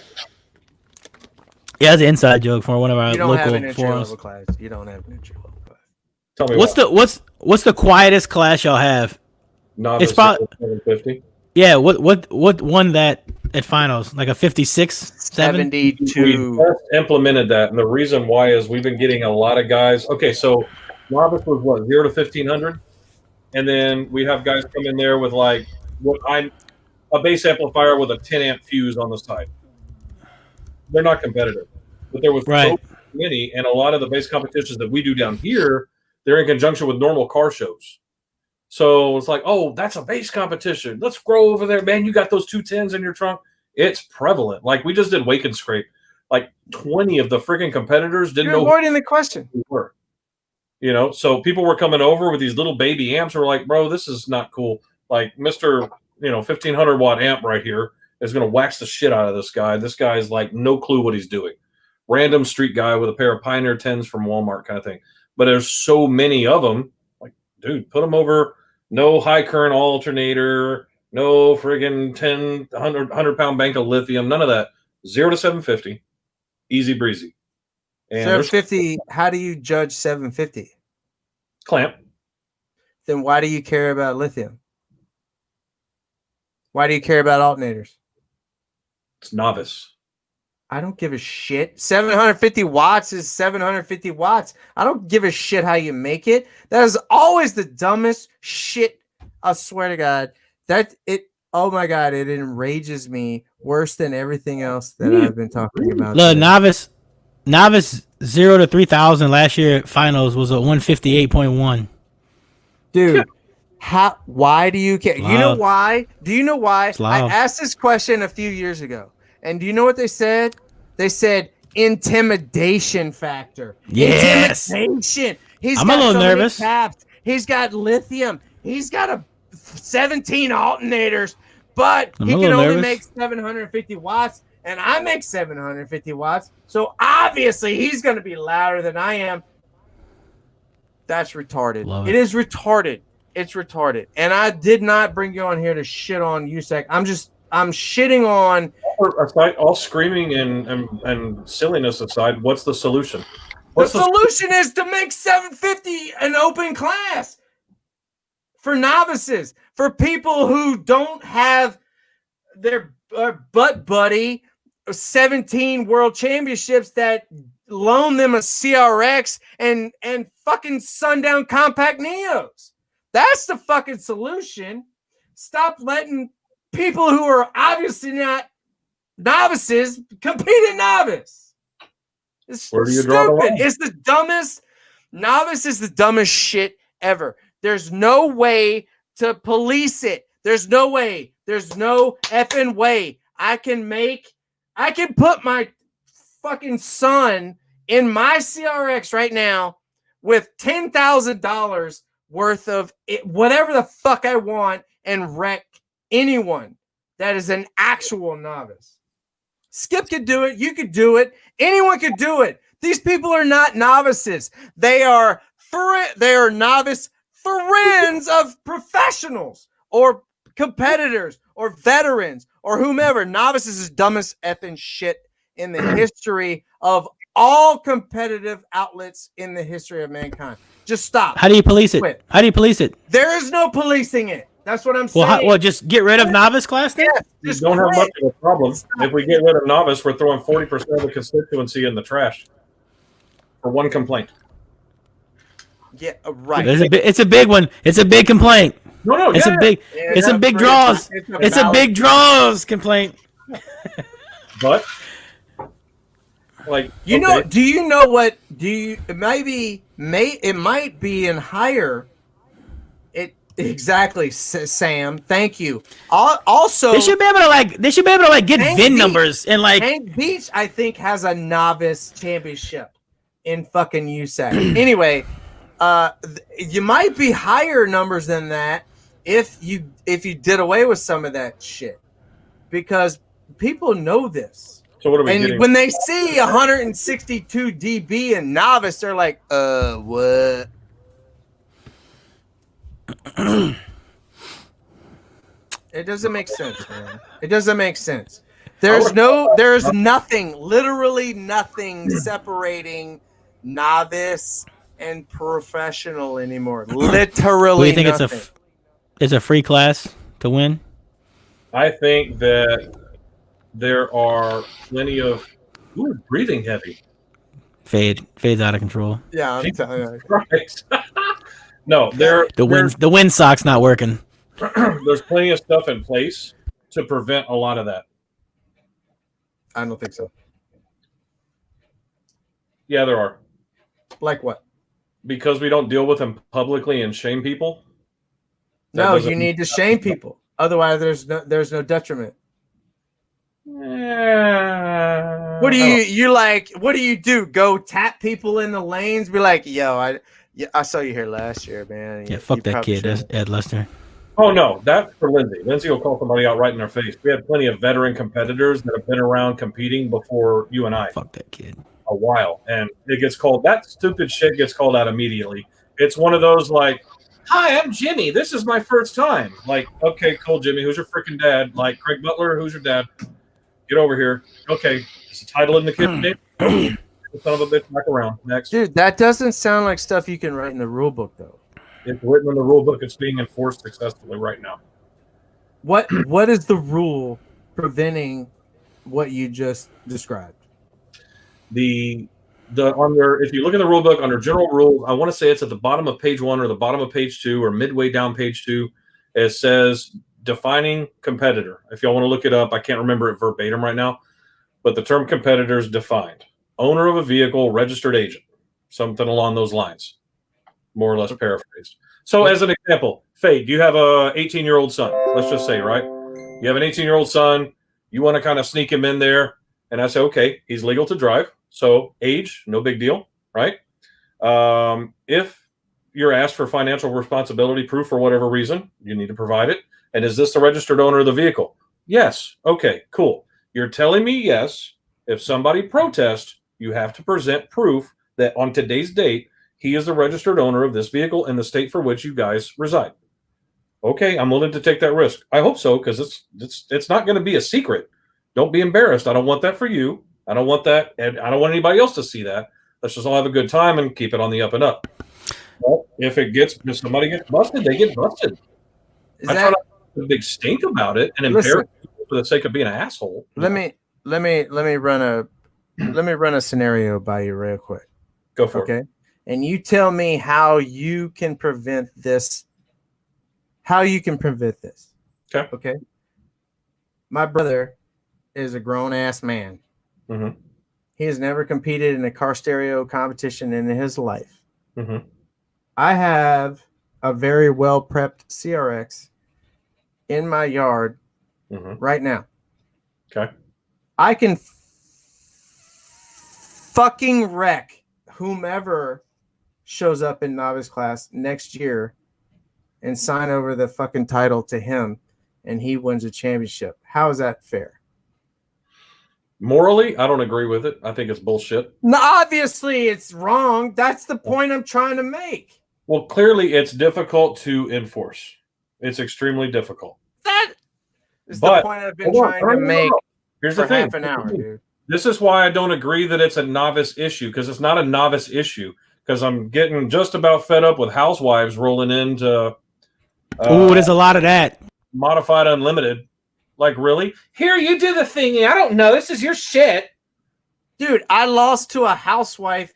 Yeah, that's an inside joke for one of our You don't have an local entry forums. level class. You don't have an entry level class. Tell me What's the quietest class y'all have? Novice it's probably- 750. Yeah, what won that at finals? Like a 56, 7? We 72. just implemented that, and the reason why is we've been getting a lot of guys. Okay, so novice was what, 0 to 1500, and then we have guys come in there with like a bass amplifier with a 10 amp fuse on the side. They're not competitive, but there was Right. so many, and a lot of the bass competitions that we do down here, they're in conjunction with normal car shows. So it's like, oh, that's a bass competition. Let's grow over there, man. You got those 210s in your trunk. It's prevalent. Like we just did Wake and Scrape. Like 20 of the freaking competitors didn't You're know avoiding the question. who we were. You know, so people were coming over with these little baby amps. We're like, bro, this is not cool. Like Mr. 1500 watt amp right here is going to wax the shit out of this guy. This guy's like no clue what he's doing. Random street guy with a pair of Pioneer 10s from Walmart kind of thing. But there's so many of them. Like, dude, put them over. No high current alternator. No friggin' 100 pound bank of lithium. None of that. 0 to 750. Easy breezy. And there's 750. How do you judge 750? clamp. then why do you care about lithium? Why do you care about alternators? It's novice. I don't give a shit. 750 watts is 750 watts. I don't give a shit how you make it. That is always the dumbest shit. I swear to God. Oh my God, it enrages me worse than everything else that I've been talking about. Look, novice 0 to 3,000 last year at finals was a 158.1. Dude, why do you care? It's You know loud. why? Do you know why? It's I loud. asked this question a few years ago. And do you know what they said? They said intimidation factor. Yes. Intimidation. I'm a little nervous. Caps. He's got lithium. He's got 17 alternators, but I'm he a can little only nervous. make 750 watts, and I make 750 watts. So obviously he's going to be louder than I am. That's retarded. Love It it. is retarded. It's retarded. And I did not bring you on here to shit on USAC. I'm shitting on. Aside, all screaming and silliness aside, what's the solution? The solution is to make 750 an open class for novices, for people who don't have their butt buddy 17 world championships that loan them a CRX and fucking sundown compact Neos. That's the fucking solution. Stop letting people who are obviously not novices compete at novice. It's Where do you draw the stupid. line? It's the dumbest. Novice is the dumbest shit ever. There's no way to police it. There's no way. There's no effing way. I can put my fucking son in my CRX right now with $10,000 worth of it, whatever the fuck I want, and wreck anyone that is an actual novice. Skip could do it. You could do it. Anyone could do it. These people are not novices. They are novice friends of professionals or competitors or veterans or whomever. Novices is dumbest effing shit in the history of all competitive outlets in the history of mankind. Just stop. How do you police it? Quit. How do you police it? There is no policing it. That's what I'm saying. Well, just get rid of novice class then? Yes, You just don't have quit. much of a problem. If we get rid of novice, we're throwing 40% of the constituency in the trash for one complaint. Yeah, right. It's a big one. It's a big complaint. No, It's yeah. a big. It's a big draws. It's a big draws complaint. But like You know, do you know what? It might be in higher. Exactly, Sam. Thank you. Also, They should be able to get Hank VIN Beach- numbers and Hank Beach, I think, has a novice championship in fucking USAC. Anyway, you might be higher numbers than that if you did away with some of that shit, because people know this. So what are we And getting? when they see 162 dB in novice, they're like, what? It doesn't make sense, man. It doesn't make sense. There's nothing, literally nothing separating novice and professional anymore. Literally Do you think nothing. it's a free class to win? I think that there are plenty of breathing heavy. Fade's out of control. Yeah, I'm telling you. Right. No, The wind sock's not working. there's plenty of stuff in place to prevent a lot of that. I don't think so. Yeah, there are. Like what? Because we don't deal with them publicly and shame people. That No, doesn't- you need to shame people. Otherwise, there's no detriment. What do what do you do? Go tap people in the lanes? Be like, yo, I saw you here last year, man. Yeah, fuck You that probably kid. That's shouldn't. Ed Lester. Oh no, that's for Lindsay. Lindsay will call somebody out right in their face. We have plenty of veteran competitors that have been around competing before you and I Fuck that kid. a while, and it gets called. That stupid shit gets called out immediately. It's one of those like, "Hi, I'm Jimmy. This is my first time." Like, okay, cool, Jimmy. Who's your freaking dad? Like Craig Butler. Who's your dad? Get over here. Okay, is the title in the kid's name? Son of a bitch, back around. Next. Dude, that doesn't sound like stuff you can write in the rule book, though. It's written in the rule book. It's being enforced successfully right now. What is the rule preventing what you just described? If you look in the rule book under general rules, I want to say it's at the bottom of page 1 or the bottom of page 2 or midway down page 2. It says defining competitor. If y'all want to look it up, I can't remember it verbatim right now, but the term competitor is defined. Owner of a vehicle, registered agent, something along those lines, more or less paraphrased. So as an example, Fade, you have a 18-year-old son. Let's just say, right? You have an 18-year-old son. You want to kind of sneak him in there. And I say, okay, he's legal to drive. So age, no big deal, right? If you're asked for financial responsibility proof for whatever reason, you need to provide it. And is this the registered owner of the vehicle? Yes. Okay, cool. You're telling me yes. If somebody protests, you have to present proof that on today's date, he is the registered owner of this vehicle in the state for which you guys reside. Okay, I'm willing to take that risk. I hope so, because it's not going to be a secret. Don't be embarrassed. I don't want that for you. I don't want that, and I don't want anybody else to see that. Let's just all have a good time and keep it on the up and up. Well, if somebody gets busted, they get busted. I try not to make a big stink about it and embarrass people for the sake of being an asshole. Let me run a scenario by you real quick. Go for it. Okay. And you tell me how you can prevent this. Okay. Okay. My brother is a grown ass man. Mm-hmm. He has never competed in a car stereo competition in his life. Mm-hmm. I have a very well prepped CRX in my yard right now. Okay. I can fucking wreck whomever shows up in novice class next year and sign over the fucking title to him, and he wins a championship. How is that fair? Morally, I don't agree with it. I think it's bullshit. No, obviously it's wrong. That's the point I'm trying to make. Well, clearly it's difficult to enforce. It's extremely difficult. That is the point I've been trying to make. Here's the thing. Half an hour, dude. This is why I don't agree that it's a novice issue, because it's not a novice issue. Because I'm getting just about fed up with housewives rolling into. There's a lot of that. Modified Unlimited. Like, really? Here, you do the thingy. I don't know. This is your shit. Dude, I lost to a housewife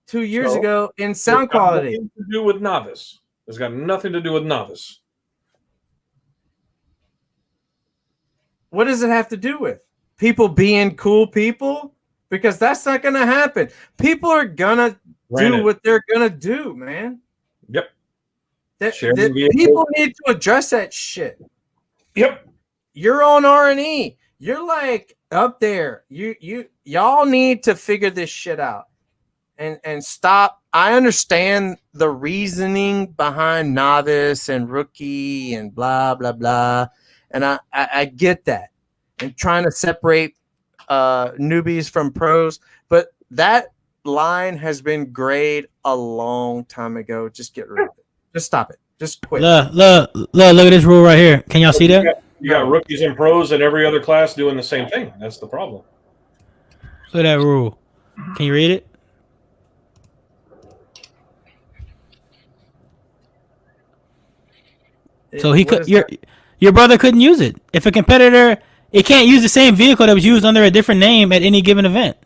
2 years ago in sound quality. Nothing to do with novice. It's got nothing to do with novice. What does it have to do with? People being cool people? Because that's not going to happen. People are going to do what they're going to do, man. Yep. People need to address that shit. Yep. You're on R&E. You're like up there. Y'all need to figure this shit out and stop. I understand the reasoning behind novice and rookie and blah blah blah, and I get that. And trying to separate newbies from pros, but that line has been grayed a long time ago. Just get rid of it. Just stop it. Just quit. Look at this rule right here. Can y'all see that? You got rookies and pros in every other class doing the same thing. That's the problem. Look at that rule. Can you read it? So he could. Your brother couldn't use it. If a competitor, it can't use the same vehicle that was used under a different name at any given event.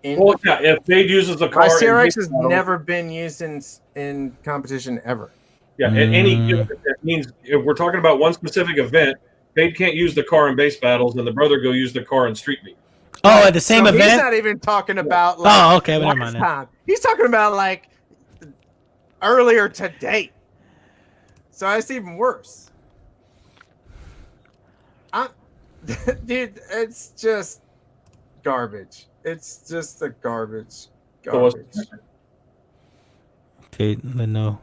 Well, yeah, if Fade uses the car, my CRX has never been used in competition ever. Yeah, at any given, it means if we're talking about one specific event, Fade can't use the car in base battles, and the brother go use the car in street meet. Oh, at the same event. He's not even talking about. Like, okay, never mind. Time. He's talking about like earlier today. So that's even worse. Dude, it's just garbage. It's just the garbage. Okay, let know.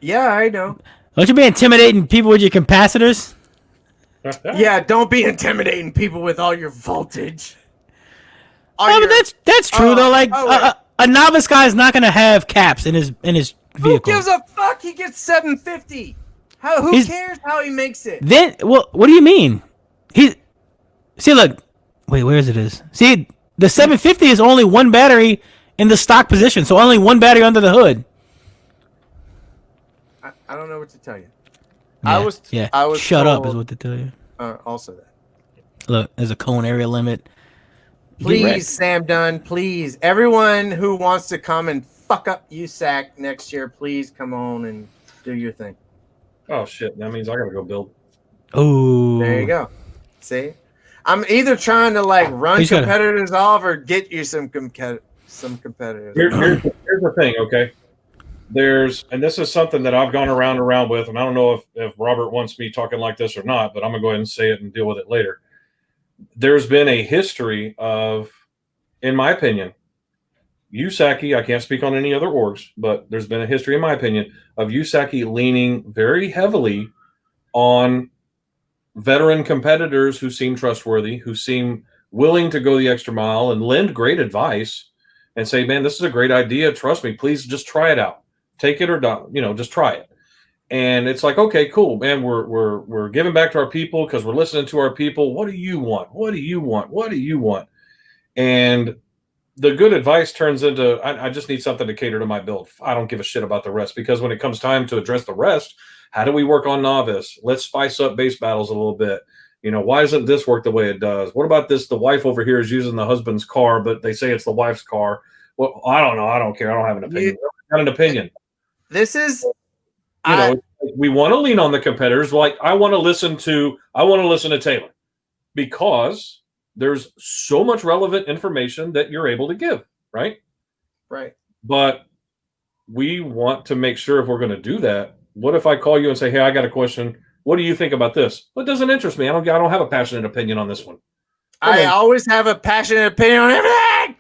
Yeah, I know. Don't you be intimidating people with your capacitors? Yeah, don't be intimidating people with all your voltage. But that's true though. Like a novice guy is not gonna have caps in his vehicle. Who gives a fuck? He gets 750. Who cares how he makes it? Then, well, what do you mean? Look. Wait, where is it? See, the 750 is only one battery in the stock position, so only one battery under the hood. I don't know what to tell you. Yeah, I was shut up is told- what they tell you. Also that. Look, there's a cone area limit. Get Please, wrecked. Sam Dunn, please. Everyone who wants to come and fuck up USAC next year, please come on and do your thing. Oh shit! That means I gotta go build. Oh, There you go. See? I'm either trying to like run He's gotta- competitors off or get you some competitors. Here's the thing, okay? And this is something that I've gone around with, and I don't know if Robert wants me talking like this or not, but I'm gonna go ahead and say it and deal with it later. There's been a history of, in my opinion, USACi, I can't speak on any other orgs, but there's been a history, in my opinion, of USACi leaning very heavily on veteran competitors who seem trustworthy, who seem willing to go the extra mile and lend great advice and say, man, this is a great idea. Trust me, please just try it out. Take it or don't, just try it. And it's like, okay, cool, man. We're giving back to our people because we're listening to our people. What do you want? What do you want? What do you want? And the good advice turns into, I just need something to cater to my build. I don't give a shit about the rest, because when it comes time to address the rest, how do we work on novice? Let's spice up base battles a little bit. Why doesn't this work the way it does? What about this? The wife over here is using the husband's car, but they say it's the wife's car. Well, I don't know. I don't care. I don't have an opinion. I got an opinion. This is We want to lean on the competitors. Like I want to listen to Taylor, because there's so much relevant information that you're able to give, right? Right. But we want to make sure, if we're going to do that, what if I call you and say, hey, I got a question. What do you think about this? Well, it doesn't interest me. I don't have a passionate opinion on this one. I always have a passionate opinion on everything.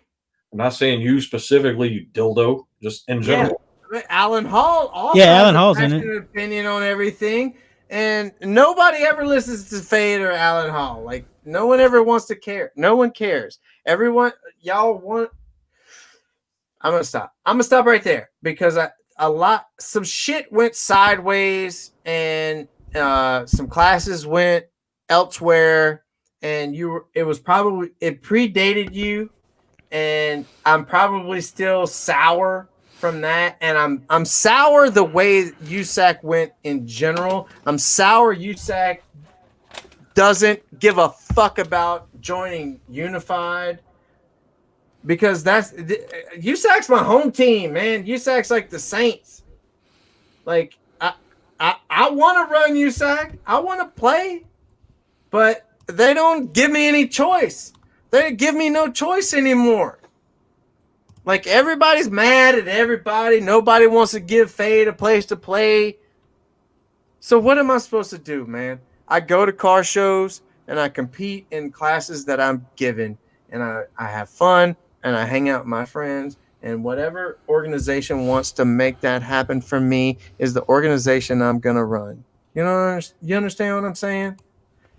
I'm not saying you specifically, you dildo, just in general. Yeah. Alan Hall also Alan has Hall's a in it. passionate opinion on everything. And nobody ever listens to Fade or Alan Hall. Like, no one ever wants to care. No one cares. Everyone, y'all want. I'm going to stop. I'm going to stop right there, because some shit went sideways, and some classes went elsewhere, and it predated you, and I'm probably still sour from that, and I'm sour the way USAC went in general. I'm sour USAC doesn't give a fuck about joining Unified, because USAC's my home team, man. USAC's like the Saints. Like I want to run USAC. I want to play, but they don't give me any choice. They give me no choice anymore. Like, everybody's mad at everybody. Nobody wants to give Fade a place to play. So what am I supposed to do, man? I go to car shows and I compete in classes that I'm given, and I have fun and I hang out with my friends, and whatever organization wants to make that happen for me is the organization I'm going to run. You understand what I'm saying?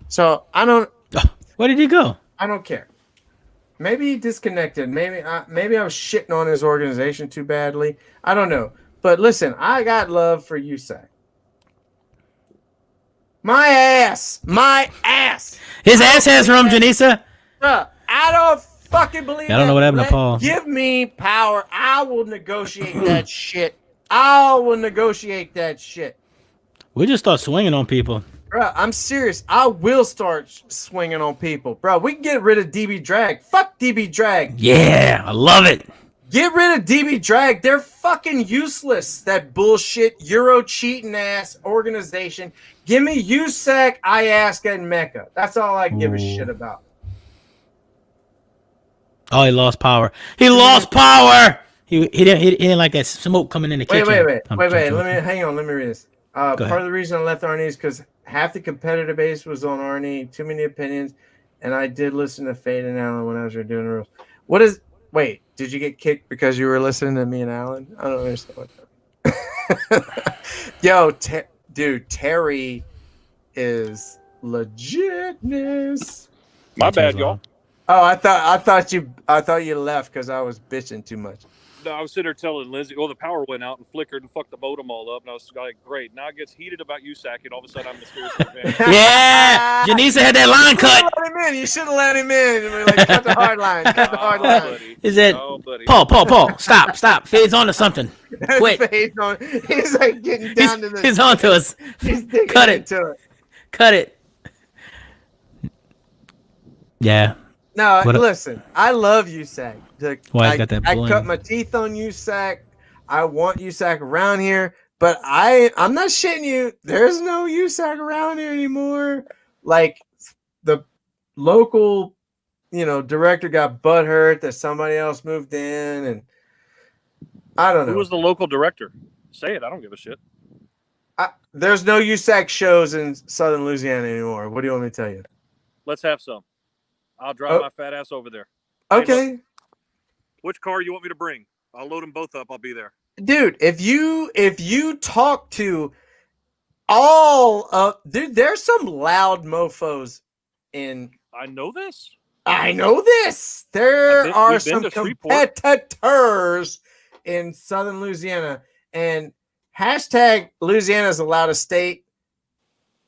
So Where did he go? I don't care. Maybe he disconnected. Maybe I was shitting on his organization too badly. I don't know. But listen, I got love for USAC. My ass. His ass has room, Janisa. I don't fucking believe I don't know what happened to Paul. Give me power. I will negotiate that shit. I will negotiate that shit. We just start swinging on people. Bro, I'm serious. I will start swinging on people. Bro, we can get rid of DB Drag. Fuck DB Drag. Yeah, I love it. Get rid of DB Drag. They're fucking useless. That bullshit Euro cheating ass organization. Give me USAC, Ayaska, and Mecca. That's all I give a shit about. Oh, he lost power. He lost power. He didn't like that smoke coming in the kitchen. Wait. Hang on. Let me read this. Part of the reason I left Arnie is because half the competitive base was on Arnie. Too many opinions, and I did listen to Fade and Alan when I was doing the rules. Wait, did you get kicked because you were listening to me and Alan? I don't understand what that. Yo, dude, Terry is legitness. My bad, y'all. Oh, I thought you left because I was bitching too much. No, I was sitting there telling Lindsay, the power went out and flickered and fucked the modem all up. And I was like, great. Now it gets heated about USACi, and all of a sudden I'm mysteriously vanished. Yeah, Janisa had that line cut. You should have let him in. We're like, cut the hard line. Cut the hard line. Buddy. Is it Oh, buddy. Paul? Stop. Fades on to something. Quit. He's like getting down to the. He's on to us. He's digging Cut it. into it. Cut it. Yeah. No, What- listen. I love USAC. Why he's got that I bling. cut my teeth on USAC. I want USAC around here, but I'm not shitting you. There's no USAC around here anymore. Like the local, director got butthurt that somebody else moved in, and I don't know. Who was the local director? Say it. I don't give a shit. There's no USAC shows in Southern Louisiana anymore. What do you want me to tell you? Let's have some. I'll drive my fat ass over there. Okay. Hey, which car you want me to bring? I'll load them both up. I'll be there. Dude, if you talk to all of there's some loud mofos in. I know this. I know this. There are we've been some to Shreveport. competitors in Southern Louisiana, and hashtag Louisiana's the loudest state.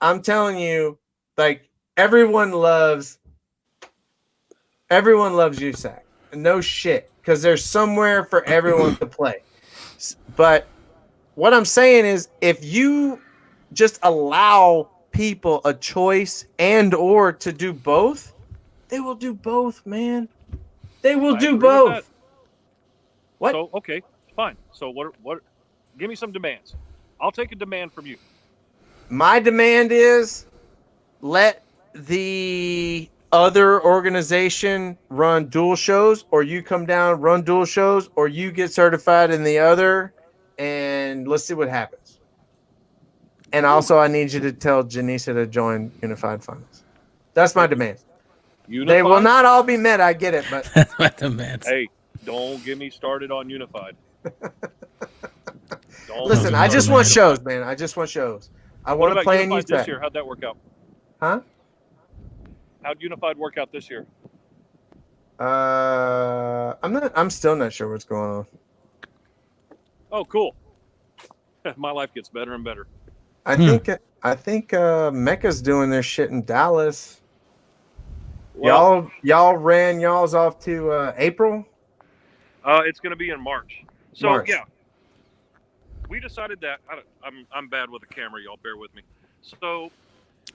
I'm telling you, like everyone loves USAC. No shit, because there's somewhere for everyone to play. But what I'm saying is, if you just allow people a choice and or to do both, they will do both, man. They will I do agree with that. both. What? So okay, fine. So what? Give me some demands. I'll take a demand from you. My demand is let the other organization run dual shows, or you come down, run dual shows, or you get certified in the other, and let's see what happens. And also, I need you to tell Janisa to join Unified Finals. That's my demand. Unified? They will not all be met. I get it, but That's what the man. Hey, don't get me started on Unified. listen, I just want shows, man. I just want shows. I What want to about play in Unified this USAC. year? How'd that work out? Huh? How'd Unified work out this year? I'm still not sure what's going on. Oh, cool. My life gets better and better. I think Mecca's doing their shit in Dallas. Well, Y'all ran y'all's off to April. it's going to be in March. So March. yeah, we decided that I'm bad with the camera. Y'all bear with me. So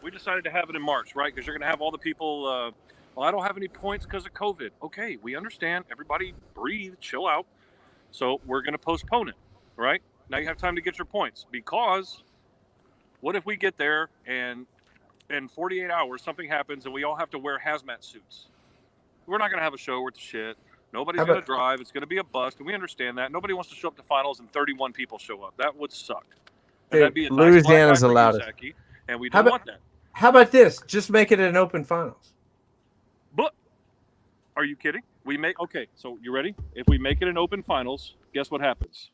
we decided to have it in March, right? Because you're going to have all the people. Well, I don't have any points because of COVID. Okay, we understand. Everybody breathe, chill out. So we're going to postpone it, right? Now you have time to get your points, because what if we get there and in 48 hours something happens and we all have to wear hazmat suits? We're not going to have a show worth of shit. Nobody's going to drive. It's going to be a bust, and we understand that. Nobody wants to show up to finals and 31 people show up. That would suck. And Dude, that'd be a Louisiana's nice the black eye for loudest. USACi, and we How don't about- want that. How about this? Just make it an open finals. But are you kidding? Okay, so you ready? If we make it an open finals, guess what happens?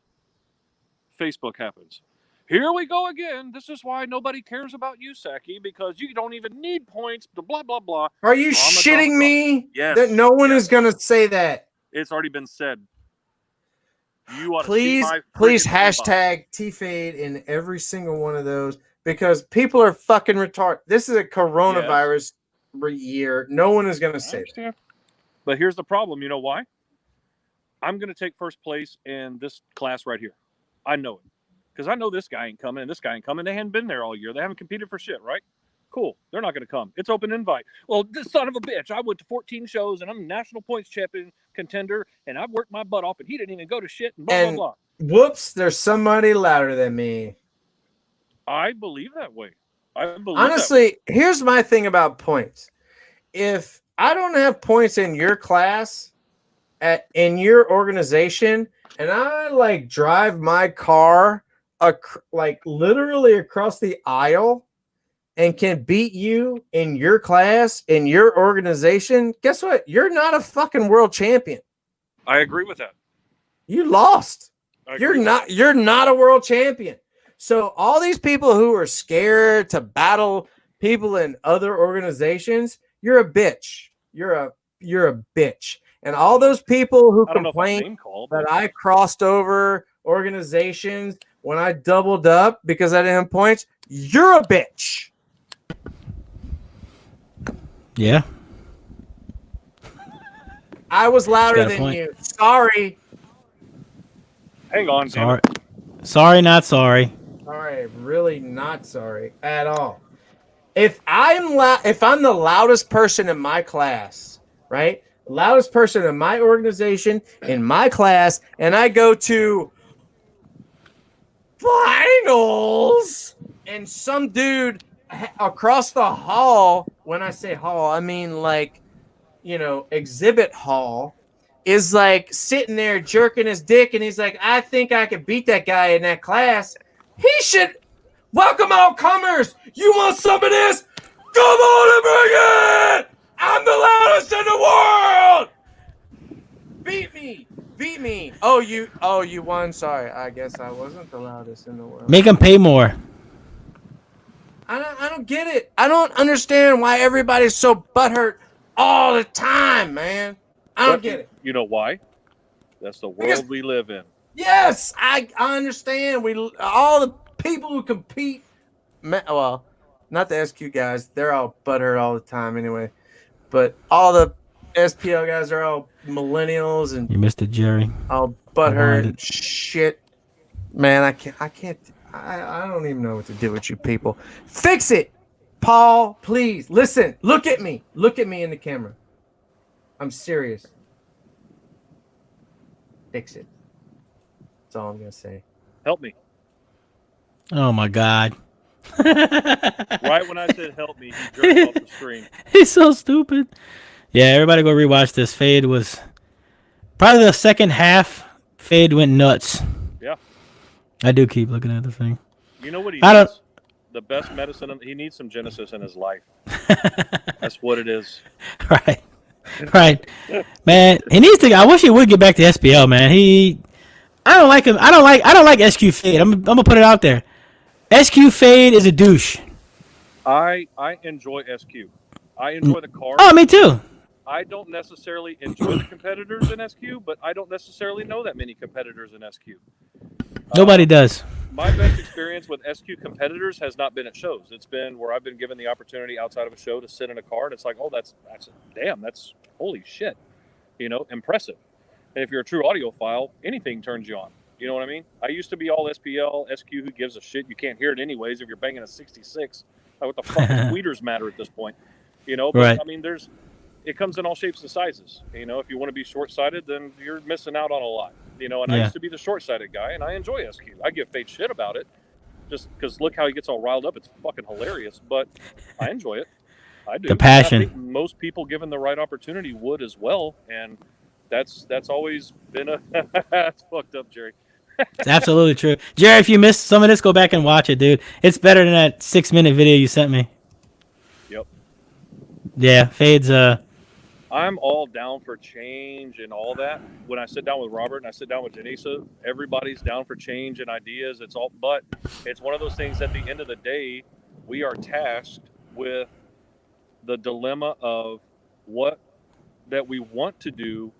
Facebook happens. Here we go again. This is why nobody cares about USACi, because you don't even need points, blah, blah, blah. Are you I'm a shitting dumb me? Yes. That no one Yes. is gonna say that. It's already been said. You ought Please to see my freaking inbox. hashtag T-Fade in every single one of those, because people are fucking retarded. This is a coronavirus year. No one is gonna I say that. understand. But here's the problem. You know why? I'm going to take first place in this class right here. I know it. Because I know this guy ain't coming and this guy ain't coming. They haven't been there all year. They haven't competed for shit, right? Cool. They're not going to come. It's open invite. Well, this son of a bitch, I went to 14 shows and I'm a national points champion contender and I've worked my butt off and he didn't even go to shit and blah, And- blah, Whoops, there's somebody louder than me. blah. I believe that way. Honestly, here's my thing about points. If I don't have points in your class, in your organization, and I like drive my car like literally across the aisle and can beat you in your class, in your organization, guess what? You're not a fucking world champion. I agree with that. You lost. I agree with that. You're not a world champion. So all these people who are scared to battle people in other organizations, you're a bitch. You're a bitch. And all those people who I don't know if I'm complain name called. that I crossed over organizations when I doubled up because I didn't have points, you're a bitch. Yeah. I was louder got a than point. you. Sorry. Hang on, damn Sorry. it. Sorry, not sorry. Sorry, really not sorry at all. If I'm the loudest person in my class, right? Loudest person in my organization, in my class, and I go to finals, and some dude across the hall, when I say hall, I mean like, exhibit hall, is like sitting there jerking his dick, and he's like, I think I could beat that guy in that class. He should welcome all comers. You want some of this? Come on and bring it! I'm the loudest in the world! Beat me. Oh, you won. Sorry, I guess I wasn't the loudest in the world. Make them pay more. I don't get it. I don't understand why everybody's so butthurt all the time, man. I don't get it. You know why? That's the world Because- we live in. Yes, I understand. All the people who compete, well, not the SQ guys. They're all butthurt all the time anyway. But all the SPL guys are all millennials and You missed it, Jerry. all butthurt Rewind and shit. Man, I can't. I don't even know what to do with you people. Fix it, Paul. Please listen. Look at me. Look at me in the camera. I'm serious. Fix it. That's all I'm gonna say. Help me. Oh my God. Right when I said help me, he jerked off the screen. He's so stupid. Yeah, everybody go rewatch this. Fade was probably the second half. Fade went nuts. Yeah. I do keep looking at the thing. You know what he I don't- needs? The best medicine. He needs some Genesis in his life. That's what it is. Right. Right. Man, he needs to. I wish he would get back to SPL, man. I don't like him. I don't like SQ Fade. I'm gonna put it out there. SQ Fade is a douche. I enjoy SQ. I enjoy the car. Oh, me too. I don't necessarily enjoy the competitors in SQ, but I don't necessarily know that many competitors in SQ. Nobody does. My best experience with SQ competitors has not been at shows. It's been where I've been given the opportunity outside of a show to sit in a car, and it's like, oh, that's holy shit, impressive. And if you're a true audiophile, anything turns you on. You know what I mean? I used to be all SPL, SQ, who gives a shit? You can't hear it anyways if you're banging a 66. Like, what the fuck does tweeters matter at this point? But Right. I mean, it comes in all shapes and sizes. If you want to be short-sighted, then you're missing out on a lot. And I Yeah. used to be the short-sighted guy, and I enjoy SQ. I give Fade shit about it, just because look how he gets all riled up. It's fucking hilarious, but I enjoy it. I do. The passion. I think most people, given the right opportunity, would as well, and that's always been that's fucked up, Jerry. It's absolutely true. Jerry, if you missed some of this, go back and watch it, dude. It's better than that 6-minute video you sent me. Yep. Yeah, Fade's I'm all down for change and all that. When I sit down with Robert and I sit down with Janisa, everybody's down for change and ideas. But it's one of those things at the end of the day, we are tasked with the dilemma of what that we want to do.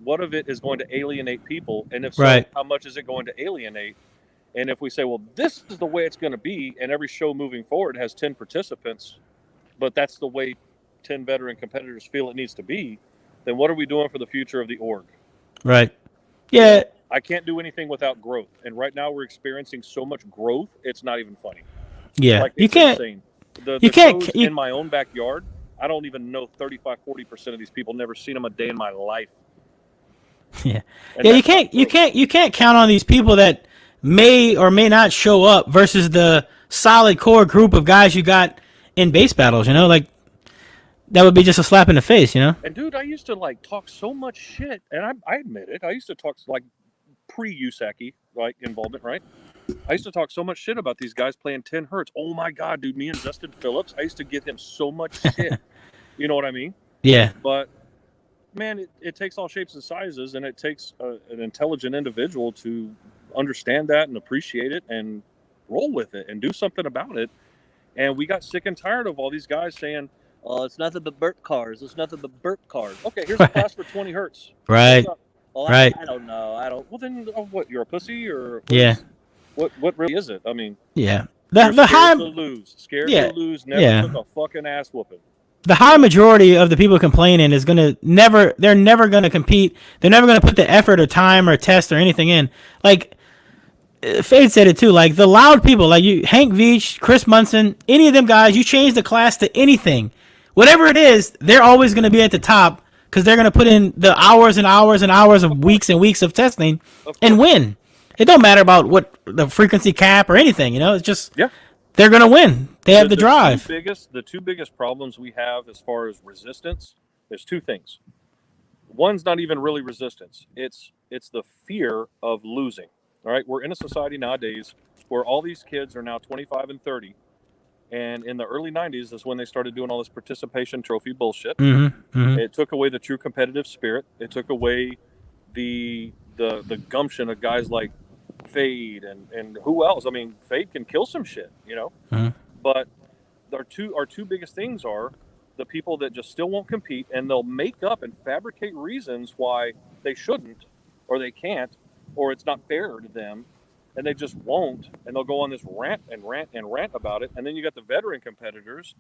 What of it is going to alienate people? And if so, Right. how much is it going to alienate? And if we say, well, this is the way it's going to be, and every show moving forward has 10 participants, but that's the way 10 veteran competitors feel it needs to be, then what are we doing for the future of the org? right. Yeah, I can't do anything without growth. And right now we're experiencing so much growth, it's not even funny. yeah. Like, You it's can't. insane. The you can't- shows you- in my own backyard, I don't even know 35-40% of these people, never seen them a day in my life. Yeah. And Yeah, you that's not can't. growth. You can't count on these people that may or may not show up versus the solid core group of guys you got in base battles. Like that would be just a slap in the face. And dude, I used to talk so much shit, and I admit it. I used to talk pre-USACi involvement, right? I used to talk so much shit about these guys playing 10 hertz. Oh my god, dude! Me and Justin Phillips, I used to give him so much shit. You know what I mean? Yeah. But man, it takes all shapes and sizes, and it takes an intelligent individual to understand that and appreciate it and roll with it and do something about it. And we got sick and tired of all these guys saying, It's nothing but burp cars. It's nothing but burp cars. Okay, here's a class for 20 hertz. Right. Well, Right. I don't know. I don't. Well, then what? You're a pussy or Yeah. What really is it? I mean, Yeah. you're The high scared to lose. Scared Yeah. to lose. Never Yeah. took a fucking ass whooping. the high majority of the people complaining is gonna never. They're never gonna compete. They're never gonna put the effort or time or test or anything in. Like Fade said it too. Like the loud people, like you, Hank Veach, Chris Munson, any of them guys. You change the class to anything, whatever it is, they're always gonna be at the top because they're gonna put in the hours and hours and hours of weeks and weeks of testing and win. It don't matter about what the frequency cap or anything. It's just they're gonna win. They have the drive. The two biggest problems we have as far as resistance, there's two things. One's not even really resistance. It's the fear of losing. All right, we're in a society nowadays where all these kids are now 25 and 30, and in the early 90s is when they started doing all this participation trophy bullshit. It took away the true competitive spirit. It took away the gumption of guys like Fade and who else? I mean, Fade can kill some shit, But our two biggest things are the people that just still won't compete, and they'll make up and fabricate reasons why they shouldn't or they can't or it's not fair to them, and they just won't, and they'll go on this rant about it. And then you got the veteran competitors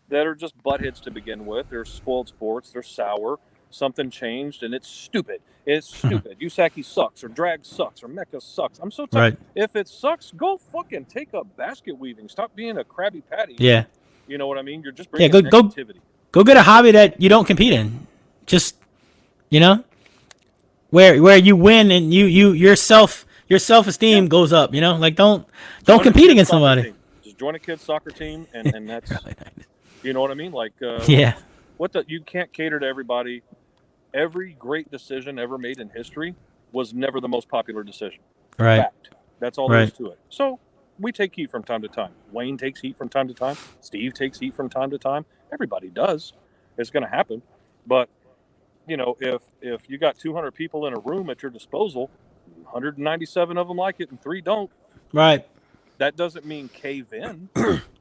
that are just buttheads to begin with. They're spoiled sports. They're sour. Something changed, and it's stupid. It's stupid. USACi sucks, or drag sucks, or mecha sucks. I'm so tired. Right. If it sucks, go fucking take up basket weaving. Stop being a Krabby Patty. Yeah. You know what I mean? You're just bringing negativity. Go get a hobby that you don't compete in. Just, where you win and your self-esteem goes up. Like don't compete against somebody. Team. Just join a kid's soccer team, and that's you know what I mean. Like yeah. You can't cater to everybody. Every great decision ever made in history was never the most popular decision. Right. Fact. That's all there is to it. So we take heat from time to time. Wayne takes heat from time to time. Steve takes heat from time to time. Everybody does. It's going to happen. But, if you got 200 people in a room at your disposal, 197 of them like it and 3 don't. Right. That doesn't mean cave in.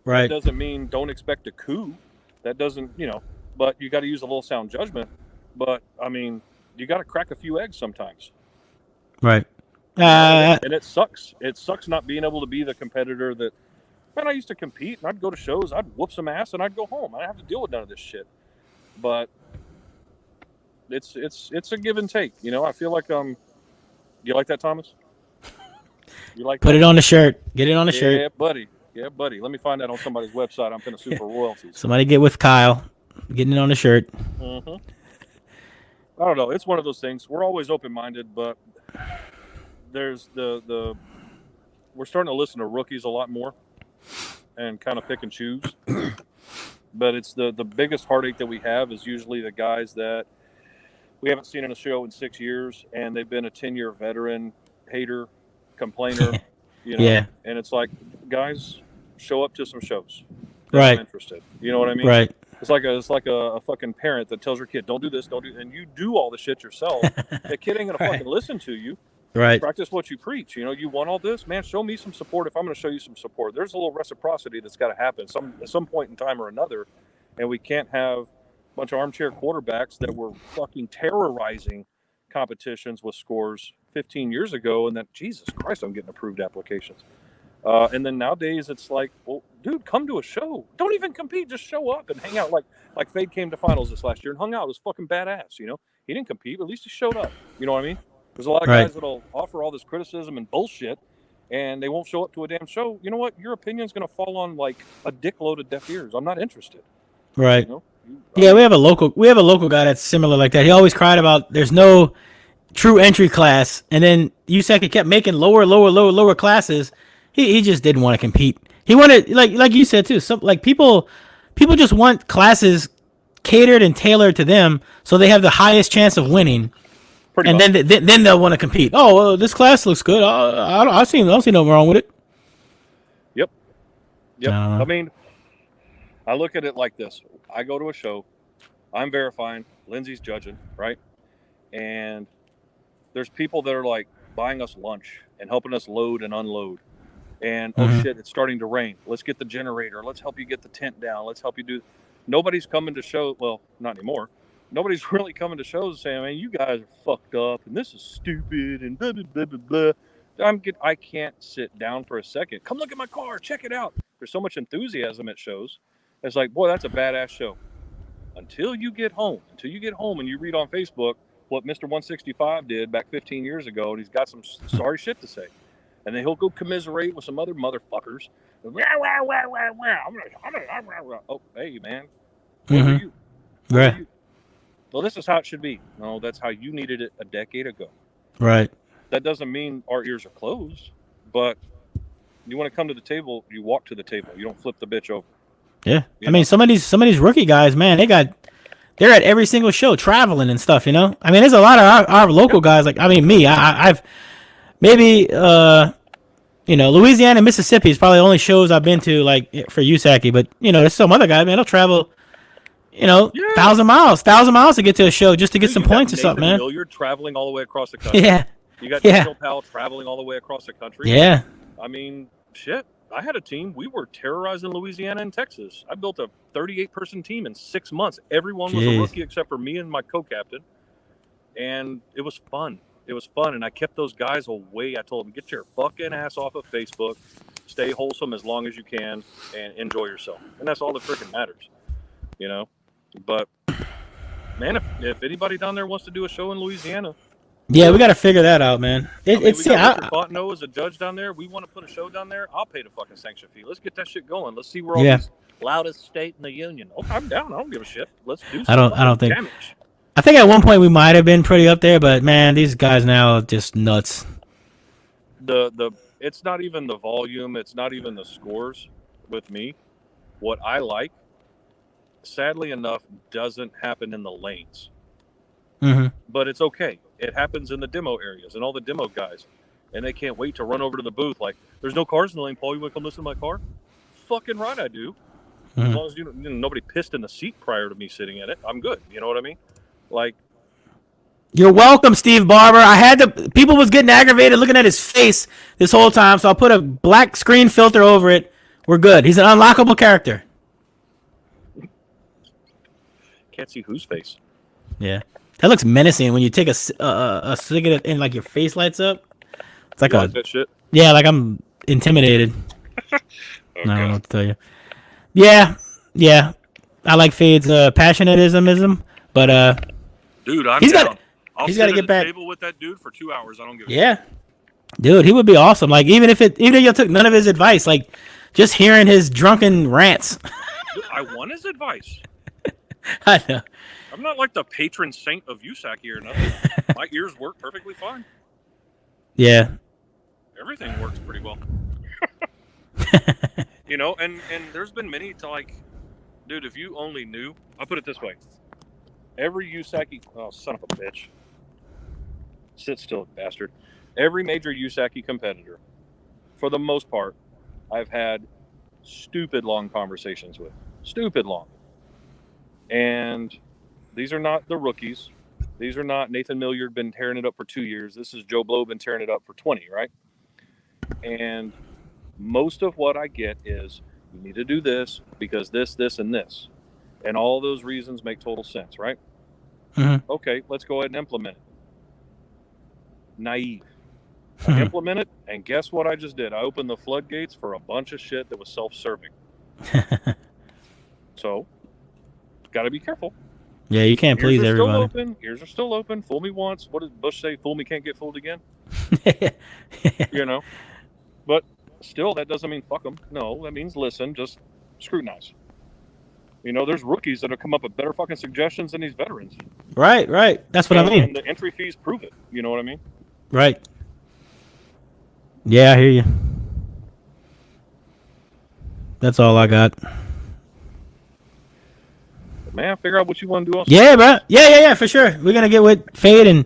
Right. That doesn't mean don't expect a coup. That doesn't, but you got to use a little sound judgment. But, I mean, you got to crack a few eggs sometimes. Right. And it sucks. It sucks not being able to be the competitor that, man, I used to compete, and I'd go to shows, I'd whoop some ass, and I'd go home. I didn't have to deal with none of this shit. But it's a give and take. I feel like, you like that, Thomas? You like Put it on the shirt. Get it on the shirt. Yeah, buddy. Yeah, buddy. Let me find that on somebody's website. I'm going to sue for royalties. Somebody get with Kyle. Getting it on the shirt. Mm-hmm. I don't know. It's one of those things. We're always open-minded, but there's we're starting to listen to rookies a lot more and kind of pick and choose. But it's the biggest heartache that we have is usually the guys that we haven't seen in a show in 6 years, and they've been a 10-year veteran, hater, complainer, Yeah. And it's like, guys, show up to some shows. Right. I'm interested. You know what I mean? Right. It's like a fucking parent that tells your kid, don't do this, don't do, and you do all the shit yourself. The kid ain't gonna fucking listen to you. Right. Practice what you preach. You want all this, man. Show me some support if I'm going to show you some support. There's a little reciprocity that's got to happen at some point in time or another, and we can't have a bunch of armchair quarterbacks that were fucking terrorizing competitions with scores 15 years ago, and that, Jesus Christ, I'm getting approved applications. And then nowadays it's like, well, dude, come to a show. Don't even compete. Just show up and hang out. Like Fade came to finals this last year and hung out. It was fucking badass. He didn't compete, but at least he showed up. You know what I mean? There's a lot of guys that'll offer all this criticism and bullshit, and they won't show up to a damn show. You know what? Your opinion's going to fall on like a dickload of deaf ears. I'm not interested. Right. Yeah, we have a local guy that's similar like that. He always cried about there's no true entry class, and then USACi kept making lower classes. He just didn't want to compete. He wanted, like you said too, some like people just want classes catered and tailored to them so they have the highest chance of winning. Pretty much. Then they'll want to compete. Oh, well, this class looks good. I don't see nothing wrong with it. Yep. I mean, I look at it like this. I go to a show. I'm verifying. Lindsay's judging, right? And there's people that are like buying us lunch and helping us load and unload. And, oh, shit, it's starting to rain. Let's get the generator. Let's help you get the tent down. Let's help you do. Nobody's coming to show. Well, not anymore. Nobody's really coming to shows saying, "Man, you guys are fucked up, and this is stupid," and blah blah blah blah blah. I can't sit down for a second. Come look at my car. Check it out. There's so much enthusiasm at shows. It's like, boy, that's a badass show. Until you get home and you read on Facebook what Mr. 165 did back 15 years ago, and he's got some sorry shit to say. And then he'll go commiserate with some other motherfuckers. Oh, hey, man. What are you? What Right. are you? Well, this is how it should be. No, that's how you needed it a decade ago. Right. That doesn't mean our ears are closed, but you want to come to the table, you walk to the table. You don't flip the bitch over. Yeah. You I mean, know? some of these rookie guys, man, they're at every single show traveling and stuff, you know? I mean, there's a lot of our local guys, like, I mean, me, I've maybe, Louisiana and Mississippi is probably the only shows I've been to, like, for USACi, but, there's some other guys, man, they'll travel, 1,000 miles to get to a show just to get some points or something, man. You're traveling all the way across the country. Yeah. You got Daniel Powell traveling all the way across the country. Yeah. I mean, shit. I had a team. We were terrorizing Louisiana and Texas. I built a 38-person team in 6 months. Everyone was a rookie except for me and my co-captain. And it was fun. And I kept those guys away. I told them, get your fucking ass off of Facebook. Stay wholesome as long as you can and enjoy yourself. And that's all that freaking matters. But, man, if anybody down there wants to do a show in Louisiana, yeah, we got to figure that out, man. we got Richard Fontenot as a judge down there. We want to put a show down there. I'll pay the fucking sanction fee. Let's get that shit going. Let's see where all these loudest state in the union. Oh, I'm down. I don't give a shit. Let's do some I don't think damage. I think at one point we might have been pretty up there, but man, these guys now are just nuts. It's not even the volume. It's not even the scores with me. What I like, sadly enough, doesn't happen in the lanes. Mm-hmm. But it's okay. It happens in the demo areas and all the demo guys. And they can't wait to run over to the booth. Like, there's no cars in the lane, Paul. You want to come listen to my car? Fucking right I do. Mm-hmm. As long as nobody pissed in the seat prior to me sitting in it, I'm good. You know what I mean? Like, you're welcome, Steve Barber. People was getting aggravated looking at his face this whole time, so I'll put a black screen filter over it. We're good. He's an unlockable character. can't see whose face. Yeah. That looks menacing when you take a cigarette and like your face lights up. It's like that shit. Yeah, like I'm intimidated. Okay. I don't know what to tell you. Yeah. I like Fade's passionatism, but dude, I'm he's down. got I'll he's sit got to at get a back. table with that dude for 2 hours. I don't give a Yeah, dude, he would be awesome. Like even if you took none of his advice, like just hearing his drunken rants. Dude, I want his advice. I know. I'm not like the patron saint of USACi or nothing. My ears work perfectly fine. Yeah. Everything works pretty well. And there's been many to like, dude, if you only knew, I'll put it this way. Every USACi, oh, son of a bitch. Sit still, bastard. Every major USACi competitor, for the most part, I've had stupid long conversations with. Stupid long. And these are not the rookies. These are not Nathan Milliard been tearing it up for 2 years. This is Joe Blow been tearing it up for 20, right? And most of what I get is, you need to do this because this, and this. And all those reasons make total sense, right? Mm-hmm. Okay, let's go ahead and implement it. Naive. I implement it, and guess what I just did? I opened the floodgates for a bunch of shit that was self-serving. So, got to be careful. Yeah, you can't please everybody. Ears are still open. Fool me once. What does Bush say? Fool me can't get fooled again. But still, that doesn't mean fuck them. No, that means listen, just scrutinize. There's rookies that have come up with better fucking suggestions than these veterans. Right. That's what I mean. And the entry fees prove it. You know what I mean? Right. Yeah, I hear you. That's all I got. Man, figure out what you want to do. Also. Yeah, bro. Yeah, for sure. We're gonna get with Fade, and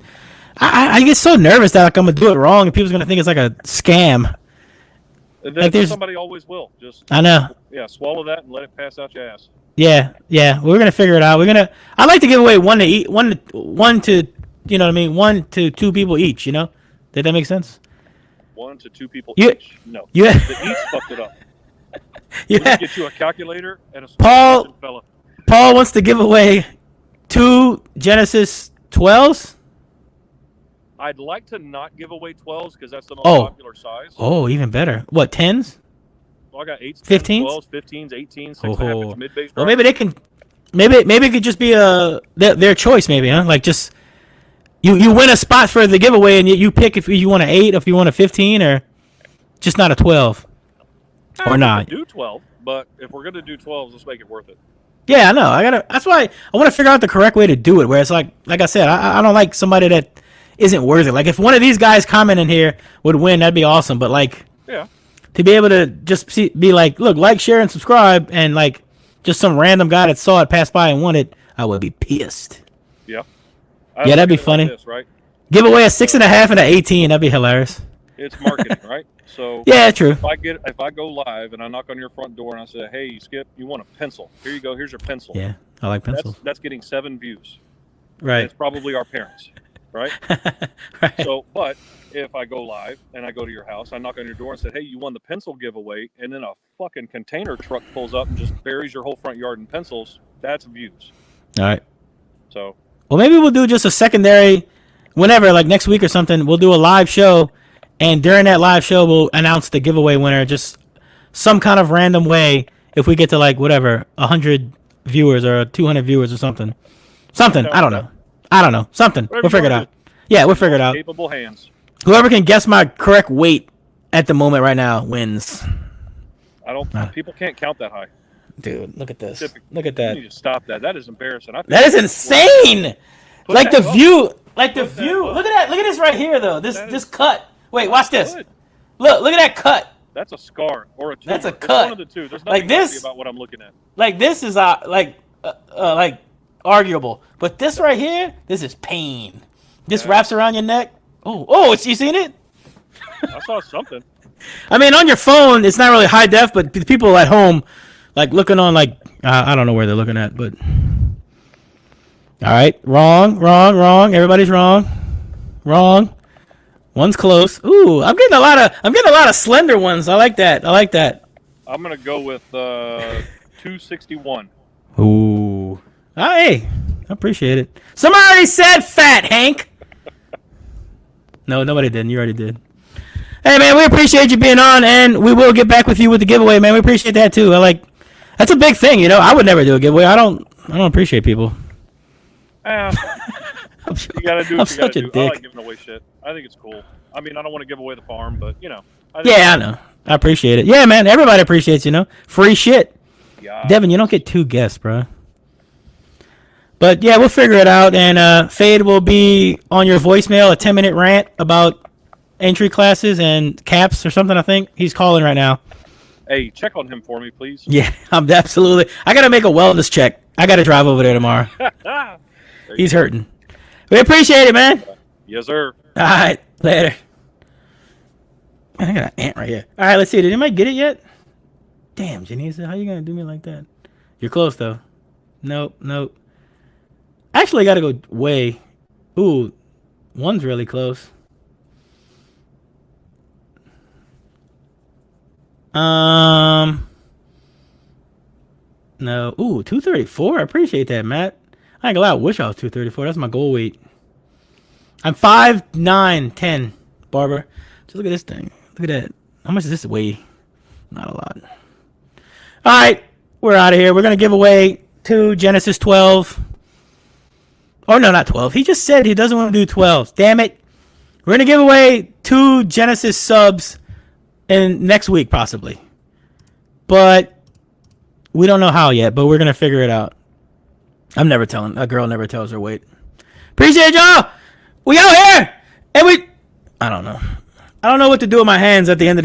I get so nervous that like I'm gonna do it wrong, and people's gonna think it's like a scam. Like somebody always will. Just I know. Yeah, swallow that and let it pass out your ass. Yeah. We're gonna figure it out. I'd like to give away one to you know what I mean, 1 to 2 people each. Did that make sense? 1 to 2 people each. No. Yeah. The each fucked it up. Yeah. Get you a calculator and a Paul. fella. Paul wants to give away 2 Genesis 12s. I'd like to not give away 12s because that's the most Oh. popular size. Oh, even better. What, 10s? So I got 8s, 15s? 12s, 15s, 18s, 6.5 inch mid-bass. Well, maybe they can. Maybe it could just be their choice. Maybe, huh? Like just you win a spot for the giveaway and you pick if you want an 8, if you want a 15, or just not a 12 or not. Do 12, but if we're gonna do 12s, let's make it worth it. Yeah, I know. That's why I want to figure out the correct way to do it. Where it's like I said, I don't like somebody that isn't worth it. Like if one of these guys commenting here would win, that'd be awesome. But like, Yeah. to be able to just be like, look, like, share, and subscribe, and like just some random guy that saw it pass by and won it, I would be pissed. Yeah. Yeah, that'd be funny. Like this, right? Give away a 6.5 and an 18. That'd be hilarious. It's marketing, right? So Yeah, true. if I go live and I knock on your front door and I say, "Hey, Skip, you want a pencil? Here you go. Here's your pencil." Yeah, I like pencils. That's getting 7 views. Right. It's probably our parents, right? Right. So, but if I go live and I go to your house, I knock on your door and say, "Hey, you won the pencil giveaway," and then a fucking container truck pulls up and just buries your whole front yard in pencils, that's views. All right. So, Well, maybe we'll do just a secondary, whenever, like next week or something. We'll do a live show, and during that live show, we'll announce the giveaway winner. Just some kind of random way. If we get to like whatever 100 viewers or 200 viewers or something. I don't know. Something. Whatever We'll figure it you out. Yeah, we'll figure it out. capable hands. Whoever can guess my correct weight at the moment right now wins. I don't. People can't count that high. Dude, look at this. Typical. Look at You that. need to stop that. That is embarrassing. I think That is insane. Put Like that the up. view. Like the Put that view. up. Look at that. Look at this right here, though. This That this is- cut. Wait, watch this. Good. Look at that cut. That's a scar or a tumor. That's a It's cut. one of the two. There's Like nothing this- happy about what I'm looking at. Like this is like arguable, but this right here, this is pain. This Yeah. wraps around your neck. Oh, you seen it? I saw something. I mean, on your phone, it's not really high def, but the people at home, like looking on, like I don't know where they're looking at, but all right, wrong. Everybody's wrong. One's close. Ooh, I'm getting a lot of slender ones. I like that. I'm gonna go with 261. Ooh. Hey, I appreciate it. Somebody already said fat, Hank. No, nobody didn't. You already did. Hey, man, we appreciate you being on, and we will get back with you with the giveaway, man. We appreciate that, too. That's a big thing, you know. I would never do a giveaway. I don't appreciate people. You gotta do I'm what you such gotta a do. I dick. like giving away shit. I think it's cool. I mean, I don't want to give away the farm, but you know. Yeah, I know. I appreciate it. Yeah, man, everybody appreciates, you know. Free shit. Yeah. Devin, you don't get 2 guests, bro. But yeah, we'll figure it out. And Fade will be on your voicemail, a 10-minute rant about entry classes and caps or something, I think. He's calling right now. Hey, check on him for me, please. Yeah, I'm absolutely. I got to make a wellness check. I got to drive over there tomorrow. He's hurting. We appreciate it, man. Yes, sir. All right, later. Man, I got an ant right here. All right, let's see. Did anybody get it yet? Damn, Janice, how you going to do me like that? You're close, though. Nope. Actually, I got to go way. Ooh, one's really close. No. Ooh, 234. I appreciate that, Matt. I ain't gonna lie. I wish I was 234. That's my goal weight. I'm 5'9", 10, Barber. Just look at this thing. Look at that. How much does this weigh? Not a lot. All right, we're out of here. We're gonna give away 2 Genesis 12. Oh no, not 12. He just said he doesn't want to do 12. Damn it. We're gonna give away 2 Genesis subs in next week possibly, but we don't know how yet. But we're gonna figure it out. I'm never telling. A girl never tells her weight. Appreciate y'all. We out here, and I don't know what to do with my hands at the end of the